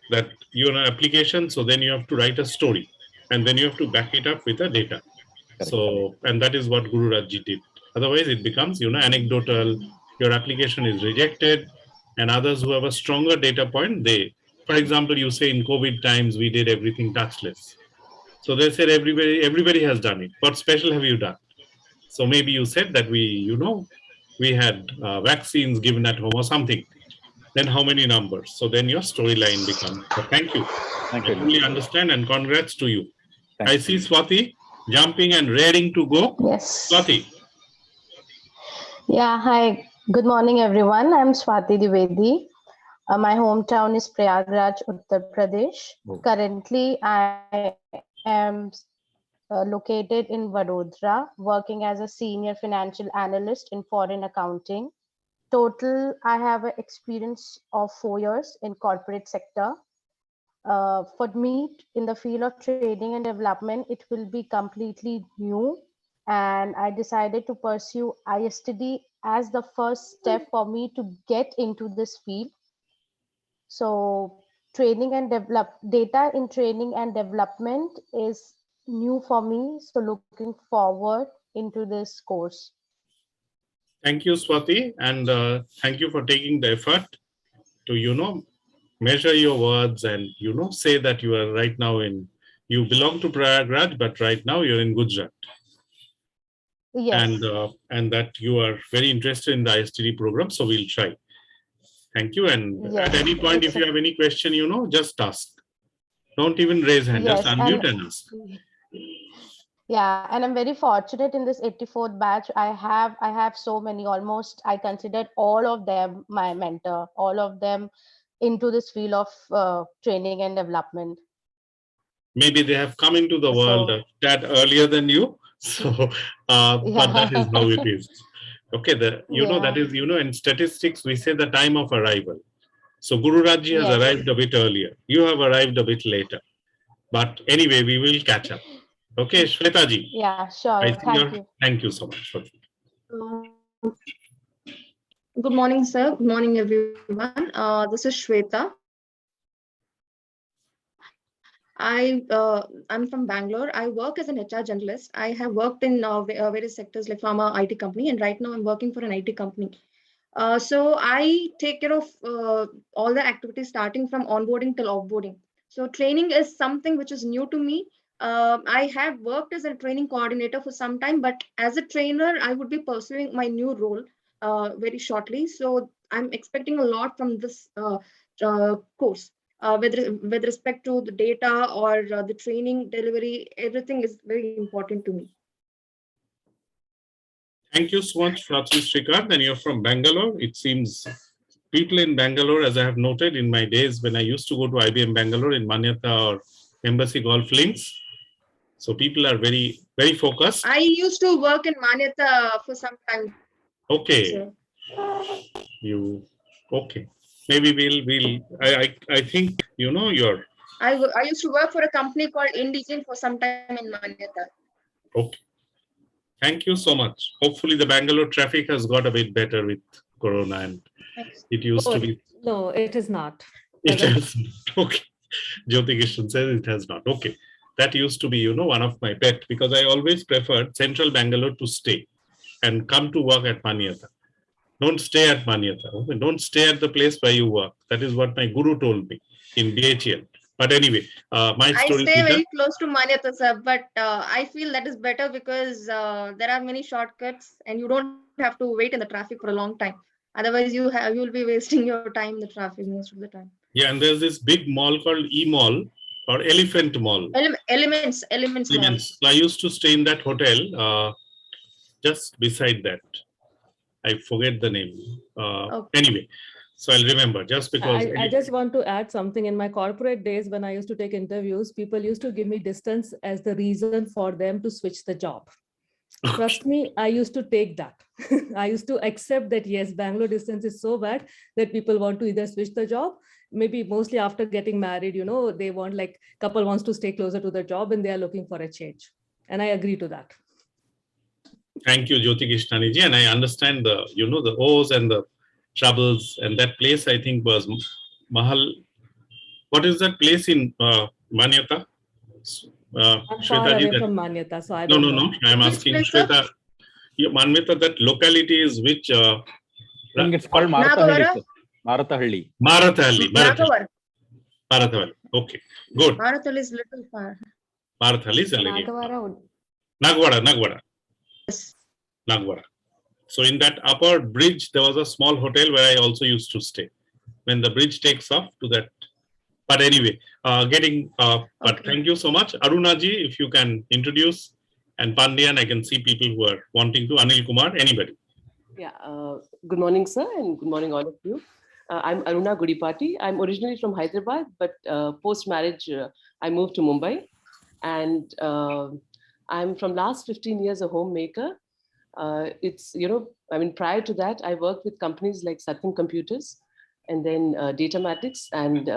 Speaker 2: that you're an application, so then you have to write a story and then you have to back it up with the data. Correct. So, and that is what Guru Rajji did. Otherwise it becomes, anecdotal, your application is rejected, and others who have a stronger data point, for example, you say in COVID times, we did everything touchless. So they said everybody has done it. What special have you done? So maybe you said that we had vaccines given at home or something. Then how many numbers? So then your storyline becomes. So thank you.
Speaker 19: Thank you.
Speaker 2: I fully understand, and congrats to you.
Speaker 19: Thanks.
Speaker 2: I see Swati jumping and raring to go.
Speaker 18: Yes.
Speaker 2: Swati.
Speaker 18: Yeah, hi. Good morning, everyone. I'm Swati Dwivedi. My hometown is Prayagraj, Uttar Pradesh.
Speaker 19: Oh.
Speaker 18: Currently, I am located in Vadodara, working as a senior financial analyst in foreign accounting. Total, I have an experience of 4 years in corporate sector. For me, in the field of training and development, it will be completely new. And I decided to pursue ISTD as the first step for me to get into this field. So training and data in training and development is new for me. So looking forward into this course.
Speaker 2: Thank you, Swati. And thank you for taking the effort to, measure your words and, say that you are right now you belong to Prayagraj, but right now you're in Gujarat.
Speaker 18: Yes.
Speaker 2: And that you are very interested in the ISTD program. So we'll try. Thank you. And
Speaker 18: yes,
Speaker 2: at any point, if you have any question, just ask. Don't even raise hand,
Speaker 18: yes,
Speaker 2: just unmute and ask.
Speaker 18: Yeah, and I'm very fortunate in this 84th batch. I have so many, almost I considered all of them my mentor, all of them into this field of training and development.
Speaker 2: Maybe they have come into the world that earlier than you. So, but that is how it is. Okay, that is, in statistics, we say the time of arrival. So Guru Rajji has arrived a bit earlier. You have arrived a bit later. But anyway, we will catch up. Okay, Shweta ji.
Speaker 18: Yeah, sure. Thank you.
Speaker 2: Thank you so much.
Speaker 20: Good morning, sir. Good morning, everyone. This is Shweta. I'm from Bangalore. I work as an HR generalist. I have worked in various sectors like pharma, IT company, and right now I'm working for an IT company. So I take care of all the activities starting from onboarding till offboarding. So training is something which is new to me. I have worked as a training coordinator for some time, but as a trainer, I would be pursuing my new role very shortly. So I'm expecting a lot from this course. With respect to the data or the training delivery, everything is very important to me.
Speaker 2: Thank you so much, Ratri Srikanth. And you're from Bangalore. It seems people in Bangalore, as I have noted in my days when I used to go to IBM Bangalore in Manyata or Embassy Golf Links. So people are very, very focused.
Speaker 20: I used to work in Manyata for some time.
Speaker 2: Okay.
Speaker 20: Sir.
Speaker 2: Okay. Maybe I think, you're
Speaker 20: I used to work for a company called Indigen for some time in Manyata.
Speaker 2: okay. Thank you so much. Hopefully the Bangalore traffic has got a bit better with Corona, and it used to be.
Speaker 10: No, it is not.
Speaker 2: It has not. Okay. Jyoti Krishnan says it has not. Okay. That used to be, one of my pet, because I always preferred central Bangalore to stay and come to work at Manyata. Don't stay at Manyata. Okay? Don't stay at the place where you work. That is what my guru told me in BHL. But anyway, my
Speaker 20: I
Speaker 2: story
Speaker 20: stay
Speaker 2: is
Speaker 20: very close to Manyata, sir, but I feel that is better because there are many shortcuts and you don't have to wait in the traffic for a long time. Otherwise, you'll be wasting your time in the traffic most of the time.
Speaker 2: Yeah, and there's this big mall called E-Mall or Elephant Mall.
Speaker 20: Elements Mall.
Speaker 2: So I used to stay in that hotel just beside that. I forget the name. Anyway, so I'll remember just because.
Speaker 10: I just want to add something. In my corporate days, when I used to take interviews, people used to give me distance as the reason for them to switch the job. Trust me, I used to take that. I used to accept that, yes, Bangalore distance is so bad that people want to either switch the job, maybe mostly after getting married, they want, like, couple wants to stay closer to the job and they are looking for a change. And I agree to that.
Speaker 2: Thank you, Jyoti Krishnani ji. And I understand the O's and the troubles. And that place, I think, was Mahal. What is that place in Manyata?
Speaker 10: I'm far away from Manyata, so I
Speaker 2: No.
Speaker 10: don't know.
Speaker 2: I'm asking Shweta. Manyata, that locality is which?
Speaker 19: I think it's called Marathahalli. Marathahalli.
Speaker 2: Marathahalli. Okay, good.
Speaker 20: Marathahalli is little far.
Speaker 2: Marathahalli is a little far. Nagwada. Yes. Nagwada. So in that upper bridge, there was a small hotel where I also used to stay. When the bridge takes off to that. But anyway, but thank you so much. Aruna ji, if you can introduce, and Pandian, I can see people who are wanting to. Anil Kumar, anybody.
Speaker 21: Yeah, good morning, sir, and good morning, all of you. I'm Aruna Gudipati. I'm originally from Hyderabad, but post-marriage, I moved to Mumbai. And I'm from last 15 years a homemaker. Prior to that, I worked with companies like Satyam Computers, and then Datamatics and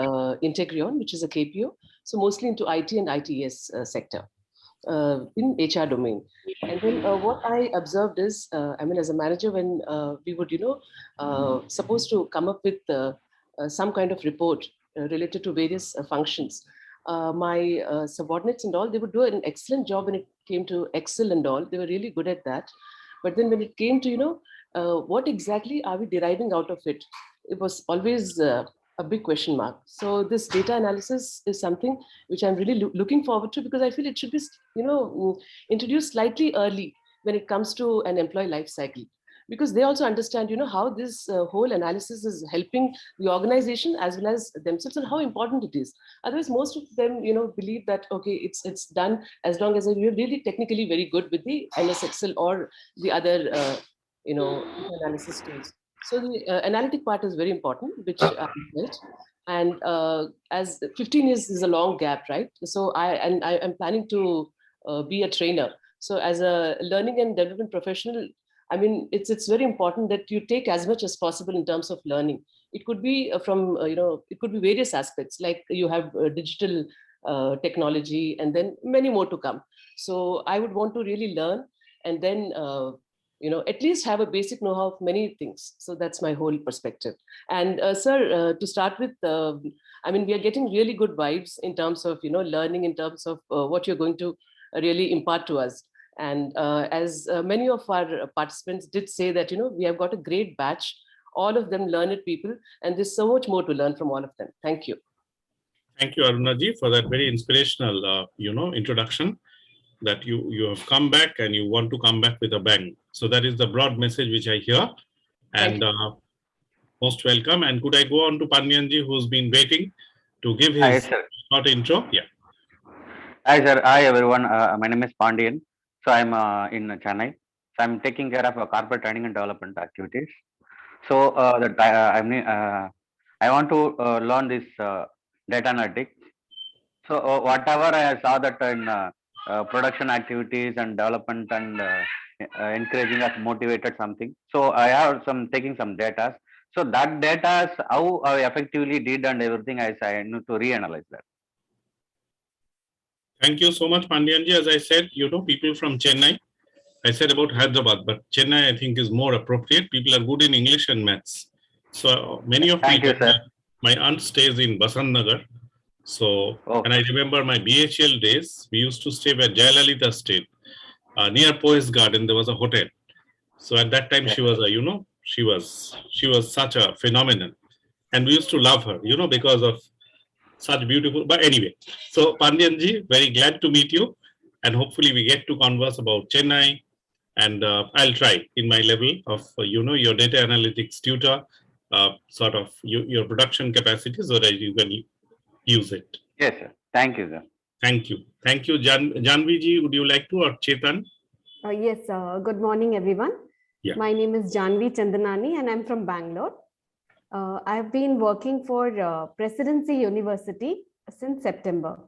Speaker 21: Integrion, which is a KPO. So mostly into IT and ITS sector in HR domain. And then what I observed is, as a manager, when we would, supposed to come up with some kind of report related to various functions, my subordinates and all, they would do an excellent job when it came to Excel and all. They were really good at that. But then when it came to, what exactly are we deriving out of it? It was always a big question mark. So this data analysis is something which I'm really looking forward to, because I feel it should be, introduced slightly early when it comes to an employee life cycle, because they also understand, how this whole analysis is helping the organization as well as themselves, and how important it is. Otherwise, most of them, believe that, okay, it's done as long as we're really technically very good with the MS Excel or the other, analysis tools. So the analytic part is very important, which I felt. And as 15 years is a long gap, right? So I'm planning to be a trainer. So as a learning and development professional, it's very important that you take as much as possible in terms of learning. It could be from, it could be various aspects, like you have digital technology, and then many more to come. So I would want to really learn, and then at least have a basic know-how of many things. So that's my whole perspective. And sir, to start with, we are getting really good vibes in terms of, learning, in terms of what you're going to really impart to us. And as many of our participants did say that, we have got a great batch, all of them learned people, and there's so much more to learn from all of them. Thank you.
Speaker 2: Thank you, Aruna ji, for that very inspirational, introduction, that you have come back and you want to come back with a bang. So that is the broad message which I hear. And Most welcome. And could I go on to Panyanji, who's been waiting to give
Speaker 1: Hi,
Speaker 2: his
Speaker 1: sir.
Speaker 2: short intro? Yeah.
Speaker 1: Hi, sir. Hi, everyone. My name is Pandian. So I'm in Chennai. So I'm taking care of corporate training and development activities. So I want to learn this data analytics. So whatever I saw that in production activities and development and encouraging us motivated something. So I have some taking some data. So that data, how I effectively did and everything, I need to reanalyze that.
Speaker 2: Thank you so much, Pandyanji. As I said, people from Chennai. I said about Hyderabad, but Chennai, I think, is more appropriate. People are good in English and maths. So many of
Speaker 1: Thank you, sir.
Speaker 2: my aunt stays in Basant Nagar. So, and I remember my BHL days, we used to stay where Jayalalitha stayed. Near Poise Garden, there was a hotel. So at that time, she was she was such a phenomenon. And we used to love her, because of such beautiful, but anyway. So Pandyanji, very glad to meet you. And hopefully we get to converse about Chennai. And I'll try in my level of, your data analytics tutor, sort of your production capacity so that you can use it.
Speaker 1: Yes, sir. Thank you, sir.
Speaker 2: Thank you. Thank you. Janvi ji, would you like to, or Chetan?
Speaker 22: Yes, good morning, everyone.
Speaker 2: Yeah.
Speaker 22: My name is Janvi Chandanani and I'm from Bangalore. I've been working for Presidency University since September.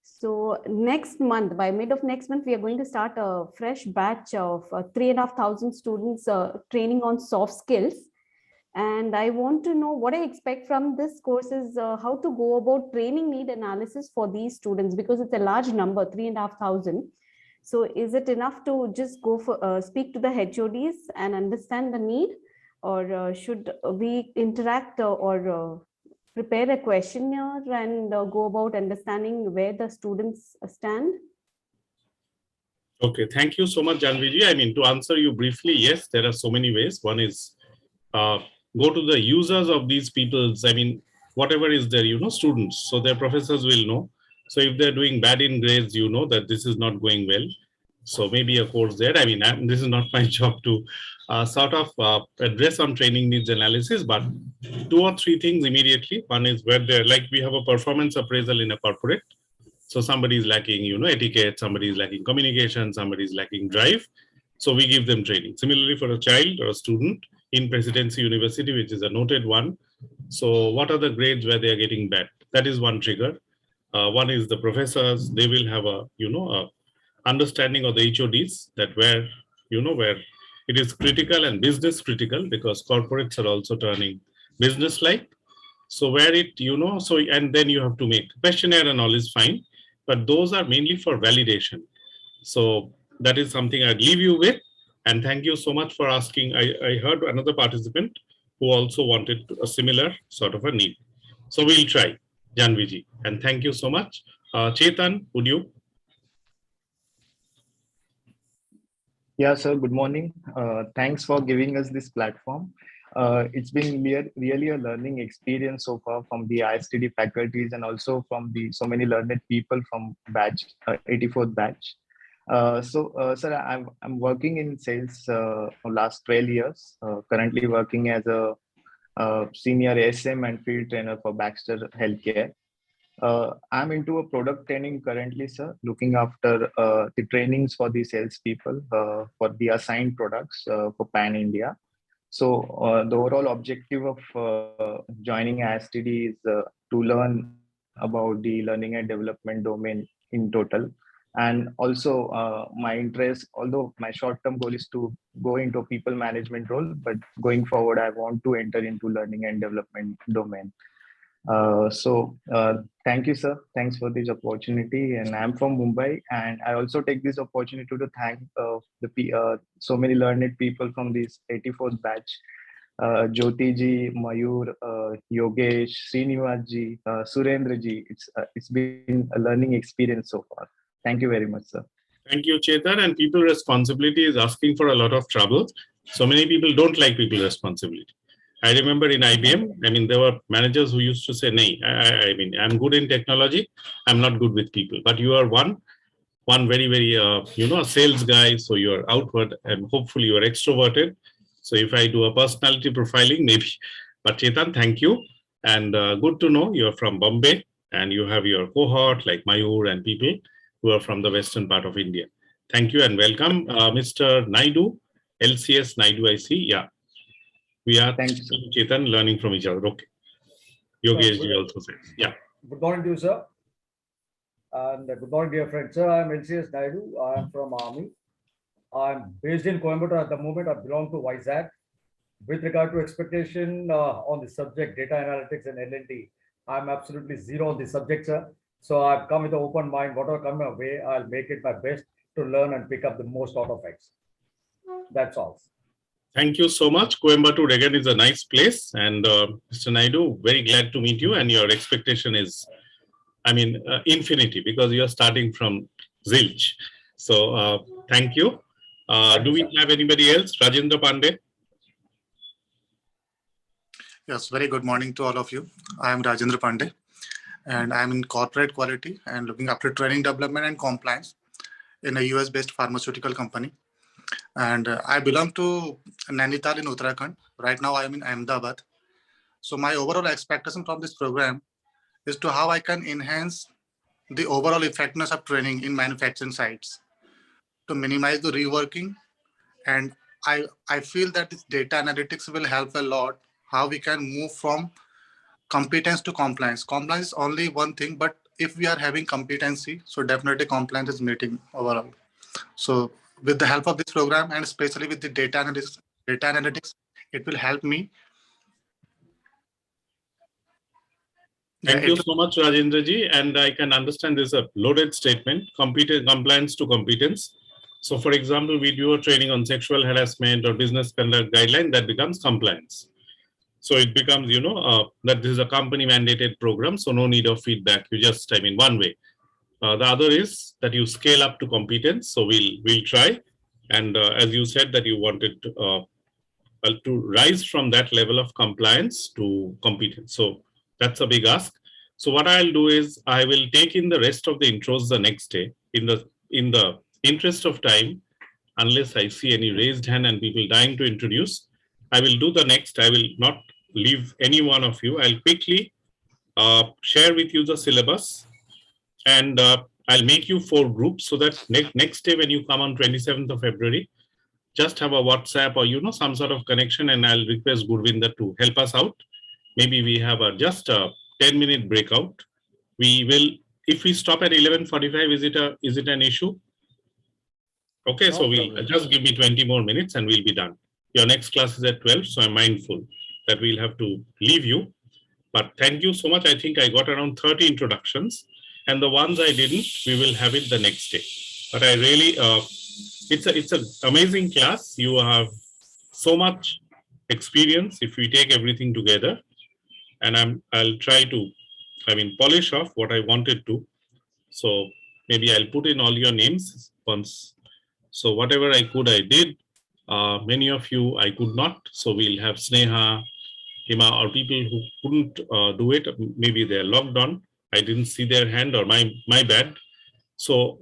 Speaker 22: So next month, by mid of next month, we are going to start a fresh batch of 3,500 students training on soft skills. And I want to know what I expect from this course is how to go about training need analysis for these students, because it's a large number, 3,500. So is it enough to just go for speak to the HODs and understand the need, or should we interact or prepare a questionnaire and go about understanding where the students stand?
Speaker 2: Okay, thank you so much, Janvi. I mean, to answer you briefly, yes, there are so many ways. One is go to the users of these people's, I mean, whatever is there, students. So their professors will know. So if they're doing bad in grades, you know that this is not going well. So maybe a course there. I mean, this is not my job to sort of address on training needs analysis, but 2 or 3 things immediately. One is where they're like, we have a performance appraisal in a corporate. So somebody is lacking, etiquette, somebody is lacking communication, somebody is lacking drive. So we give them training. Similarly, for a child or a student in Presidency University, which is a noted one. So what are the grades where they are getting bad? That is one trigger. One is the professors, they will have a understanding of the HODs that where it is critical and business critical, because corporates are also turning business like. So where it, so, and then you have to make questionnaire and all is fine, but those are mainly for validation. So that is something I'd leave you with. And thank you so much for asking. I heard another participant who also wanted a similar sort of a need. So we'll try, Janviji. And thank you so much. Chetan, would you?
Speaker 23: Yeah, sir. Good morning. Thanks for giving us this platform. It's been really a learning experience so far from the ISTD faculties and also from the so many learned people from batch 84th batch. Sir, I'm working in sales for last 12 years. Currently working as a senior SM and field trainer for Baxter Healthcare. I'm into a product training currently, sir, looking after the trainings for the salespeople for the assigned products for Pan India. So the overall objective of joining ISTD is to learn about the learning and development domain in total. And also my interest, although my short-term goal is to go into a people management role, but going forward, I want to enter into learning and development domain. Thank you, sir. Thanks for this opportunity. And I'm from Mumbai, and I also take this opportunity to thank so many learned people from this 84th batch. Jyoti ji, Mayur, Yogesh, Srinivas ji, Surendra ji. It's been a learning experience so far. Thank you very much, sir.
Speaker 2: Thank you, Chetan. And people responsibility is asking for a lot of trouble. So many people don't like people responsibility. I remember in IBM, I mean, there were managers who used to say, "Nay, I mean, I'm good in technology. I'm not good with people." But you are one very, very, a sales guy. So you're outward and hopefully you're extroverted. So if I do a personality profiling, maybe But Chetan, thank you. And good to know you're from Bombay and you have your cohort like Mayur and people who are from the western part of India. Thank you and welcome, Mr. Naidu, LCS Naidu, I see. Yeah, we are Chetan learning from each other. Okay. Yogesh ji also says. Yeah.
Speaker 3: Good morning to you, sir. And good morning, dear friends. Sir, I am LCS Naidu. I am from Army. I am based in Coimbatore at the moment. I belong to Vizag. With regard to expectation on the subject data analytics and L&D, I'm absolutely zero on the subject, sir. So I've come with an open mind. Whatever comes my way, I'll make it my best to learn and pick up the most out of it. That's all.
Speaker 2: Thank you so much. Coimbatore again is a nice place. And Mr. Naidu, very glad to meet you. And your expectation is, I mean, infinity because you are starting from zilch. So thank you. Do we have anybody else? Rajendra Pandey?
Speaker 8: Yes, very good morning to all of you. I am Rajendra Pandey and I am in corporate quality and looking after training development and compliance in a US-based pharmaceutical company. And I belong to Nainital in Uttarakhand. Right now I am in Ahmedabad. So my overall expectation from this program is to how I can enhance the overall effectiveness of training in manufacturing sites to minimize the reworking. And I feel that this data analytics will help a lot how we can move from competence to compliance. Compliance is only one thing, but if we are having competency, so definitely compliance is meeting overall. So with the help of this program and especially with the data analytics, it will help me.
Speaker 2: Thank you so much, Rajendra ji. And I can understand this is a loaded statement, compliance to competence. So for example, we do a training on sexual harassment or business conduct guideline that becomes compliance. So it becomes, you know, that this is a company mandated program. So no need of feedback. You just, I mean, one way. The other is that you scale up to competence. So we'll try. And as you said that you wanted to rise from that level of compliance to competence. So that's a big ask. So what I'll do is I will take in the rest of the intros the next day in the interest of time, unless I see any raised hand and people dying to introduce, I will do the next. I will not leave any one of you. I'll quickly share with you the syllabus and I'll make you 4 groups so that next day when you come on 27th of February, just have a WhatsApp or, you know, some sort of connection and I'll request Gurvinder to help us out. Maybe we have just a 10-minute breakout. We will, if we stop at 11:45, is it an issue? Okay, so we'll just give me 20 more minutes and we'll be done. Your next class is at 12, so I'm mindful that we'll have to leave you. But thank you so much. I think I got around 30 introductions and the ones I didn't, we will have it the next day. But I really, it's an amazing class. You have so much experience if we take everything together. And I'll try to, I mean, polish off what I wanted to. So maybe I'll put in all your names once. So whatever I could, I did. Many of you I could not. So we'll have Sneha, Hima, or people who couldn't do it. Maybe they're logged on. I didn't see their hand or my bad. So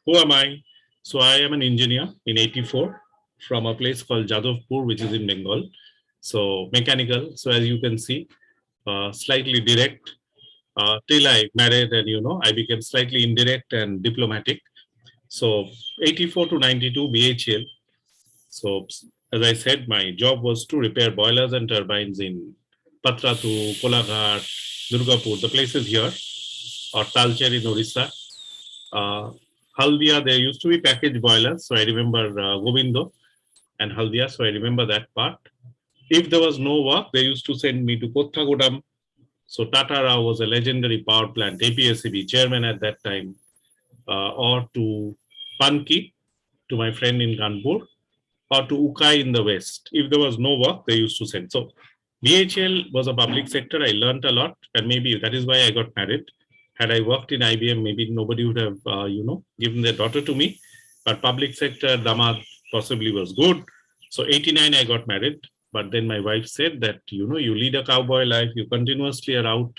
Speaker 2: who am I? So I am an engineer in 84 from a place called Jadavpur, which is in Bengal. So mechanical. So as you can see, slightly direct till I married and, you know, I became slightly indirect and diplomatic. So 84 to 92 BHL. So as I said, my job was to repair boilers and turbines in Patratu, Kolaghat, Durgapur, the places here, or Talcher in Orissa. Haldia, there used to be package boilers. So I remember Govindo and Haldia. So I remember that part. If there was no work, they used to send me to Kothagudam. So Tata Rao was a legendary power plant, APSCB chairman at that time, or to Panki, to my friend in Kanpur, or to Ukai in the West. If there was no work, they used to send. So BHL was a public sector. I learned a lot, and maybe that is why I got married. Had I worked in IBM, maybe nobody would have, you know, given their daughter to me. But public sector, Damad possibly was good. So 89, I got married. But then my wife said that, you know, you lead a cowboy life, you continuously are out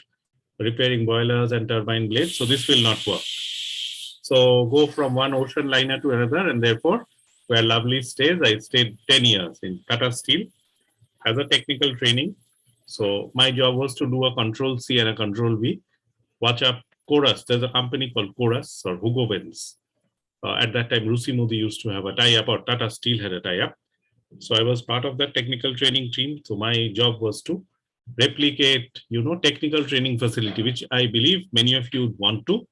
Speaker 2: repairing boilers and turbine blades. So this will not work. So go from one ocean liner to another, and therefore, where Lovely stays, I stayed 10 years in Tata Steel as a technical training. So my job was to do a control C and a control V. Watch up Chorus. There's a company called Chorus or Hugo Benz. At that time, Rusi Modi used to have a tie-up, or Tata Steel had a tie-up. So I was part of that technical training team. So my job was to replicate, technical training facility, which I believe many of you want to.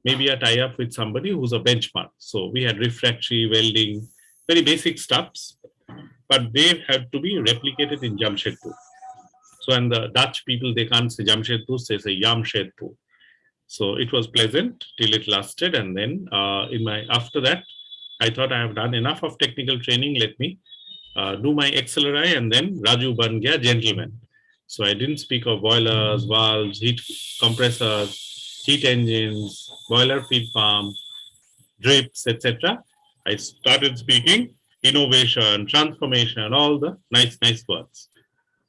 Speaker 2: Maybe a tie-up with somebody who's a benchmark. So we had refractory, welding, very basic stuffs, but they had to be replicated in Jamshedpur. So, and the Dutch people, they can't say Jamshedpur, they say Jamshedpur. So it was pleasant till it lasted. And then after that, I thought I have done enough of technical training. Let me do my XLRI, and then Raju ban gaya gentleman. So I didn't speak of boilers, valves, heat compressors, heat engines, boiler feed pump, drips, etc. I started speaking innovation, transformation, all the nice words.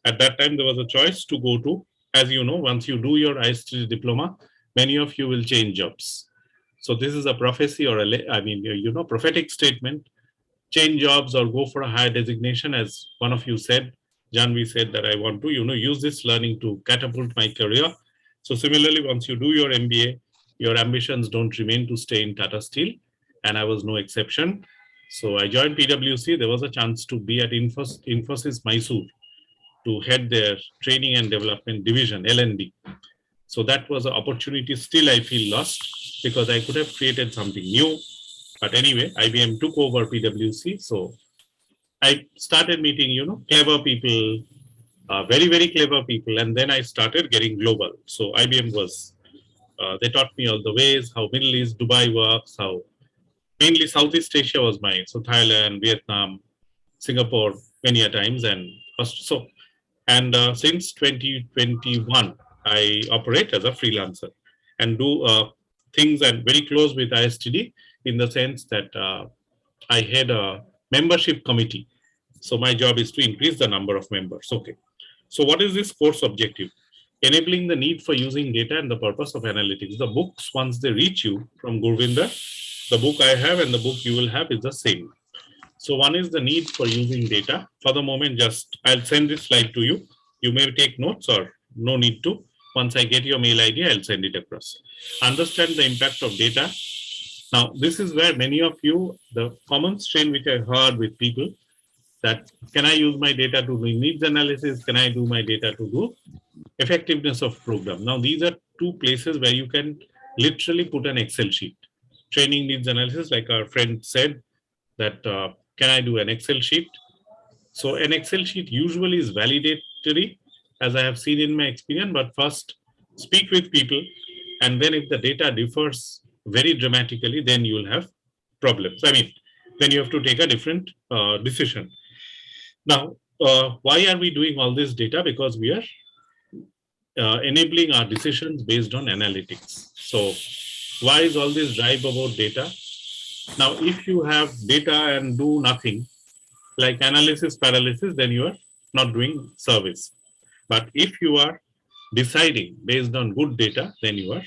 Speaker 2: At that time, there was a choice to go to, as you know, once you do your ISTD diploma, many of you will change jobs. So this is a prophecy, or prophetic statement. Change jobs or go for a higher designation, as one of you said. Janvi said that I want to, use this learning to catapult my career. So similarly, once you do your MBA, your ambitions don't remain to stay in Tata Steel, and I was no exception. So I joined PwC. There was a chance to be at Infosys Mysore to head their training and development division, L&D. So that was an opportunity. Still, I feel lost because I could have created something new. But anyway, IBM took over PwC. So I started meeting, clever people, very, very clever people. And then I started getting global. So IBM was, they taught me all the ways, how Middle East, Dubai works, how mainly Southeast Asia was mine. So Thailand, Vietnam, Singapore, many a times. And so, and since 2021, I operate as a freelancer and do things and very close with ISTD, in the sense that I head a membership committee. So my job is to increase the number of members. Okay. So what is this course objective? Enabling the need for using data and the purpose of analytics. The books, once they reach you from Gurvinder, the book I have and the book you will have is the same. So one is the need for using data. For the moment, I'll send this slide to you. You may take notes or no need to. Once I get your mail ID, I'll send it across. Understand the impact of data. Now, this is where many of you, the common strain which I heard with people, that can I use my data to do needs analysis? Can I do my data to do effectiveness of program? Now, these are two places where you can literally put an Excel sheet. Training needs analysis, like our friend said, that can I do an Excel sheet? So an Excel sheet usually is validatory, as I have seen in my experience, but first speak with people. And then if the data differs very dramatically, then you will have problems. I mean, then you have to take a different decision. Now, why are we doing all this data? Because we are enabling our decisions based on analytics. So why is all this drive about data? Now, if you have data and do nothing, like analysis paralysis, then you are not doing service. But if you are deciding based on good data, then you are,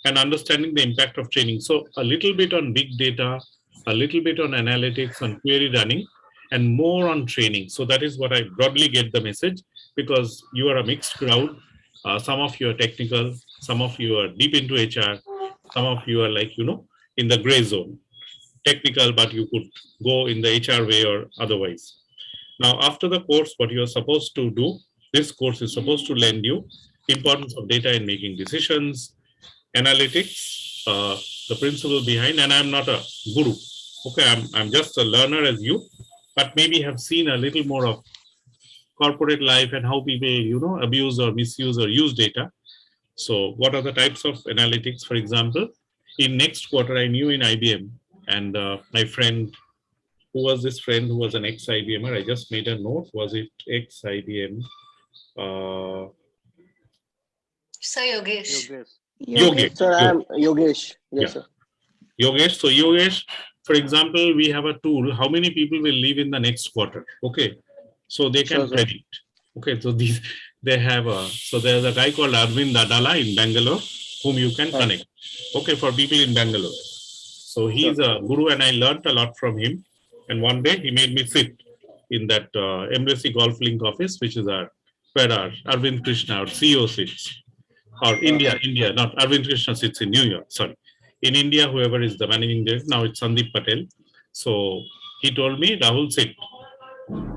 Speaker 2: and understanding the impact of training. So a little bit on big data, a little bit on analytics, on query running, and more on training. So that is what I broadly get the message, because you are a mixed crowd. Some of you are technical, some of you are deep into HR, some of you are like, in the gray zone. Technical, but you could go in the HR way or otherwise. Now, after the course, what you are supposed to do, this course is supposed to lend you importance of data in making decisions, analytics, the principle behind, and I'm not a guru. Okay, I'm just a learner as you, but maybe have seen a little more of corporate life and how people, abuse or misuse or use data. So what are the types of analytics, for example? In next quarter, I knew in IBM, and my friend, who was this friend who was an ex-IBMer? I just made a note. Was it ex-IBM?
Speaker 7: Sir Yogesh.
Speaker 2: Yogesh.
Speaker 16: Sir, I'm Yogesh. Yes, sir.
Speaker 2: Yogesh. So Yogesh, for example, we have a tool. How many people will leave in the next quarter? Okay. So they can predict. Okay. So they have so there's a guy called Arvind Adala in Bangalore, whom you can connect. Okay. For people in Bangalore. So he's a guru, and I learned a lot from him. And one day he made me sit in that Embassy Golf Link office, which is our where are Arvind Krishna, our CEO sits, or India, not Arvind Krishna sits in New York, sorry. In India, whoever is the managing director, now it's Sandeep Patel. So he told me, Rahul sit.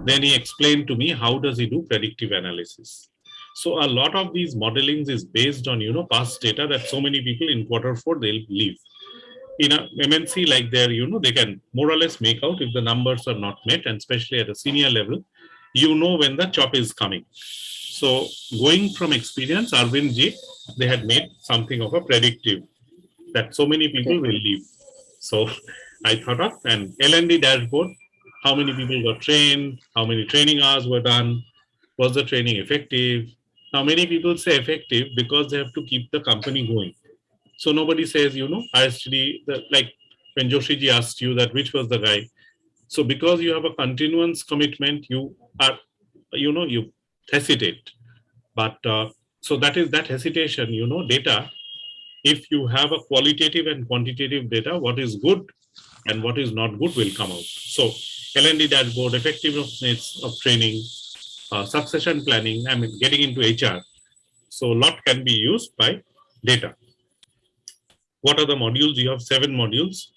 Speaker 2: Then he explained to me how does he do predictive analysis. So a lot of these modelings is based on, past data that so many people in Q4, they'll leave. In a MNC like there, they can more or less make out if the numbers are not met, and especially at a senior level, when the chop is coming. So going from experience, Arvind Ji, they had made something of a predictive that so many people will leave. So I thought of an L&D dashboard, how many people got trained, how many training hours were done, was the training effective? Now many people say effective because they have to keep the company going. So nobody says, ISTD, like when Joshi ji asked you that which was the guy. So because you have a continuous commitment, you are, you hesitate. But so that is that hesitation, data. If you have a qualitative and quantitative data, what is good and what is not good will come out. So L&D dashboard, effectiveness of training, succession planning, getting into HR. So a lot can be used by data. What are the modules? You have 7 modules.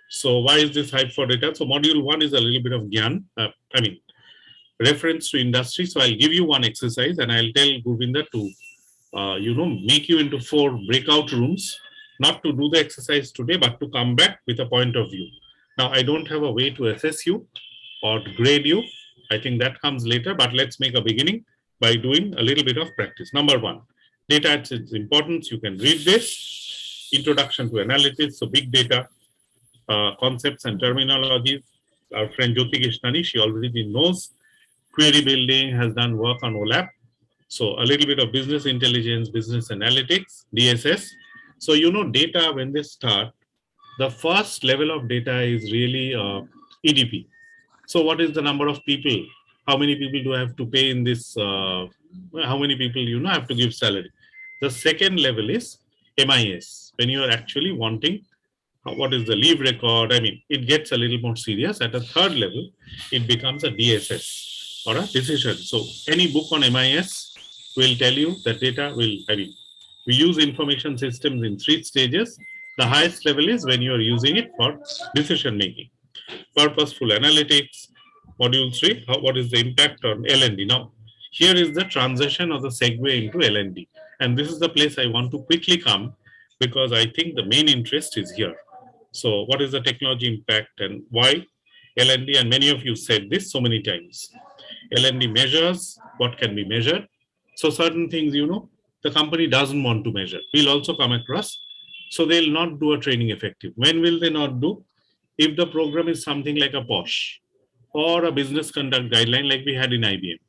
Speaker 2: So why is this hype for data? So module 1 is a little bit of Gyan, reference to industry. So I'll give you one exercise and I'll tell Govinda to, make you into 4 breakout rooms, not to do the exercise today, but to come back with a point of view. Now, I don't have a way to assess you or to grade you. I think that comes later, but let's make a beginning by doing a little bit of practice. Number 1, data at its importance. You can read this. Introduction to analytics, so big data, concepts and terminologies. Our friend Jyoti Krishnani, she already knows. Query building, has done work on OLAP. So a little bit of business intelligence, business analytics, DSS. So, data when they start, the first level of data is really EDP. So what is the number of people? How many people do I have to pay in this? How many people, have to give salary? The second level is MIS. When you are actually wanting, what is the leave record? It gets a little more serious. At a third level, it becomes a DSS or a decision. So any book on MIS will tell you that data will, we use information systems in 3 stages. The highest level is when you are using it for decision making. Purposeful analytics, module 3, what is the impact on L&D? Now, here is the transition or the segue into L&D. And this is the place I want to quickly come because I think the main interest is here. So what is the technology impact and why L&D? And many of you said this so many times. L&D measures what can be measured. So certain things, the company doesn't want to measure. We'll also come across. So they'll not do a training effective. When will they not do? If the program is something like a POSH or a business conduct guideline like we had in IBM.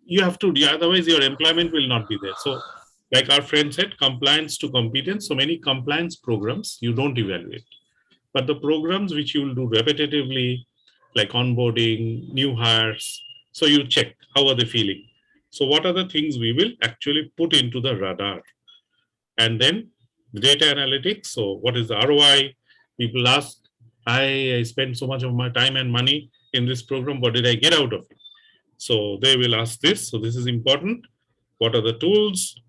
Speaker 2: You have to, otherwise your employment will not be there. So like our friend said, compliance to competence. So many compliance programs you don't evaluate. But the programs which you will do repetitively, like onboarding, new hires, so you check how are they feeling. So what are the things we will actually put into the radar? And then the data analytics. So what is the ROI? People ask, I spent so much of my time and money in this program. What did I get out of it? So they will ask this. So this is important. What are the tools?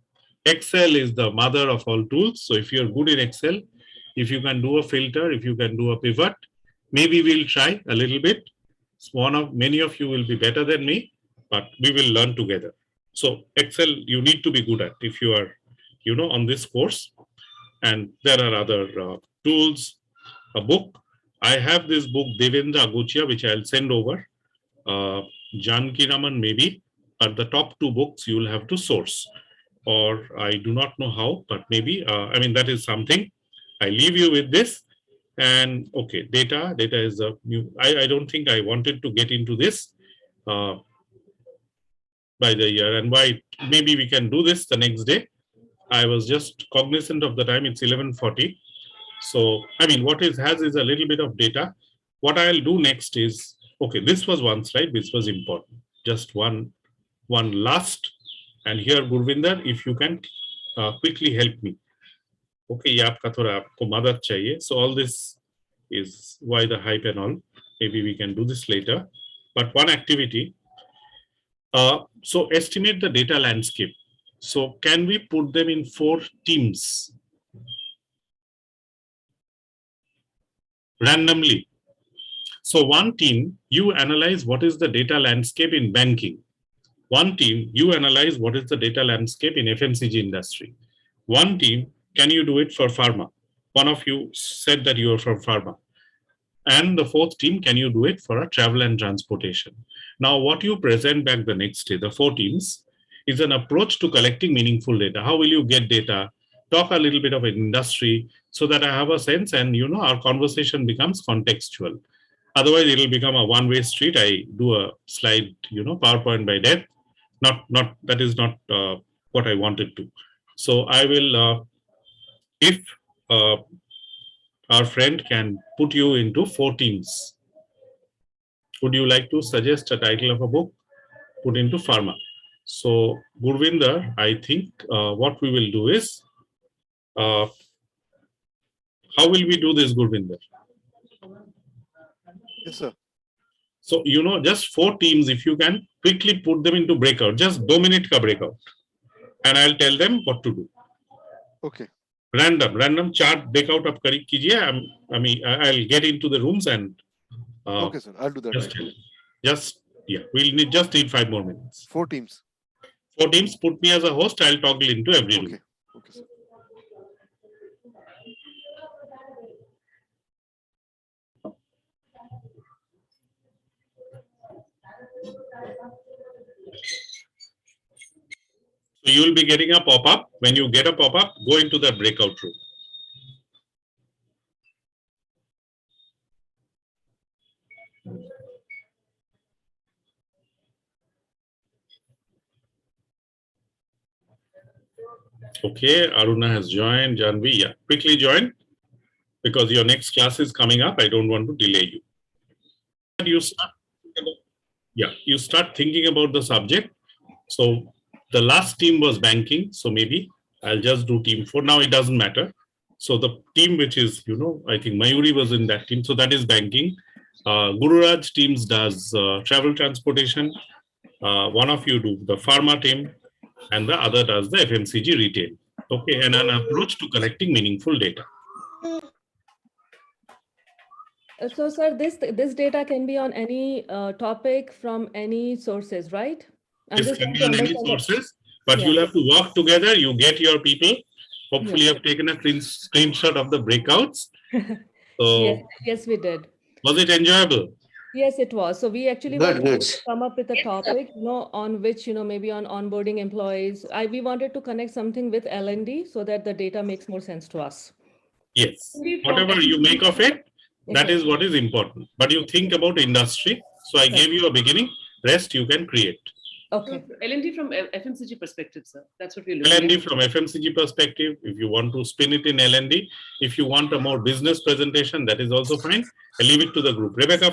Speaker 2: Excel is the mother of all tools. So if you're good in Excel, if you can do a filter, if you can do a pivot, maybe we'll try a little bit. Many of you will be better than me, but we will learn together. So Excel, you need to be good at if you are, on this course. And there are other tools, a book. I have this book, Devendra Agochia, which I'll send over. Janki Raman, maybe, but the top 2 books you will have to source. Or I do not know how, but maybe, that is something. I leave you with this. And okay, data is a new, I don't think I wanted to get into this by the year and why. Maybe we can do this the next day. I was just cognizant of the time, it's 11:40. So, what it has is a little bit of data. What I'll do next is, okay, this was one slide, which was important. Just one last. And here, Gurvinder, if you can quickly help me. Okay, ye aapka thoda aapko madad chahiye. So all this is why the hype and all. Maybe we can do this later. But one activity, So estimate the data landscape. So can we put them in 4 teams randomly? So one team, you analyze what is the data landscape in banking. One team, you analyze what is the data landscape in FMCG industry. One team, can you do it for pharma? One of you said that you are from pharma. And the 4th team, can you do it for a travel and transportation? Now, what you present back the next day, the 4 teams, is an approach to collecting meaningful data. How will you get data? Talk a little bit of an industry so that I have a sense and, you know, our conversation becomes contextual. Otherwise, it will become a one-way street. I do a slide, you know, PowerPoint by death. That is not what I wanted to. So I will, if our friend can put you into 4 teams. Would you like to suggest a title of a book? Put into pharma. So Gurvinder, I think what we will do is, how will we do this, Gurvinder?
Speaker 5: Yes, sir.
Speaker 2: So, you know, just 4 teams, if you can quickly put them into breakout, just 2 minute ka breakout. And I'll tell them what to do.
Speaker 5: Okay.
Speaker 2: Random chart breakout up kijiye. I mean, I'll get into the rooms and
Speaker 5: Okay, sir. I'll do that.
Speaker 2: We'll just need 5 more minutes.
Speaker 5: 4 teams.
Speaker 2: 4 teams, put me as a host, I'll toggle into every room.
Speaker 5: Okay, sir.
Speaker 2: So you will be getting a pop-up. When you get a pop-up, go into the breakout room. Okay, Aruna has joined. Janvi, yeah, quickly join because your next class is coming up. I don't want to delay you. You start thinking about the subject. So the last team was banking. So maybe I'll just do team 4. Now it doesn't matter. So the team which is, you know, I think Mayuri was in that team. So that is banking. Gururaj teams does travel transportation. One of you do the pharma team and the other does the FMCG retail. Okay, and an approach to collecting meaningful data.
Speaker 10: So, sir, this data can be on any topic from any sources, right?
Speaker 2: This can be on any sources, but you'll have to work together. You get your people. Hopefully, you have taken a screenshot of the breakouts. So,
Speaker 10: yes, we did.
Speaker 2: Was it enjoyable?
Speaker 10: Yes, it was. So we actually wanted to come up with a topic, you know, on which, you know, maybe on onboarding employees. We wanted to connect something with L&D so that the data makes more sense to us.
Speaker 2: Yes, whatever you make of it, that is what is important. But you think about industry. So I gave you a beginning. Rest you can create.
Speaker 10: Okay.
Speaker 21: So L&D from FMCG perspective, sir. That's what we're looking at.
Speaker 2: L&D from FMCG perspective. If you want to spin it in L&D, if you want a more business presentation, that is also fine. I leave it to the group. Rebecca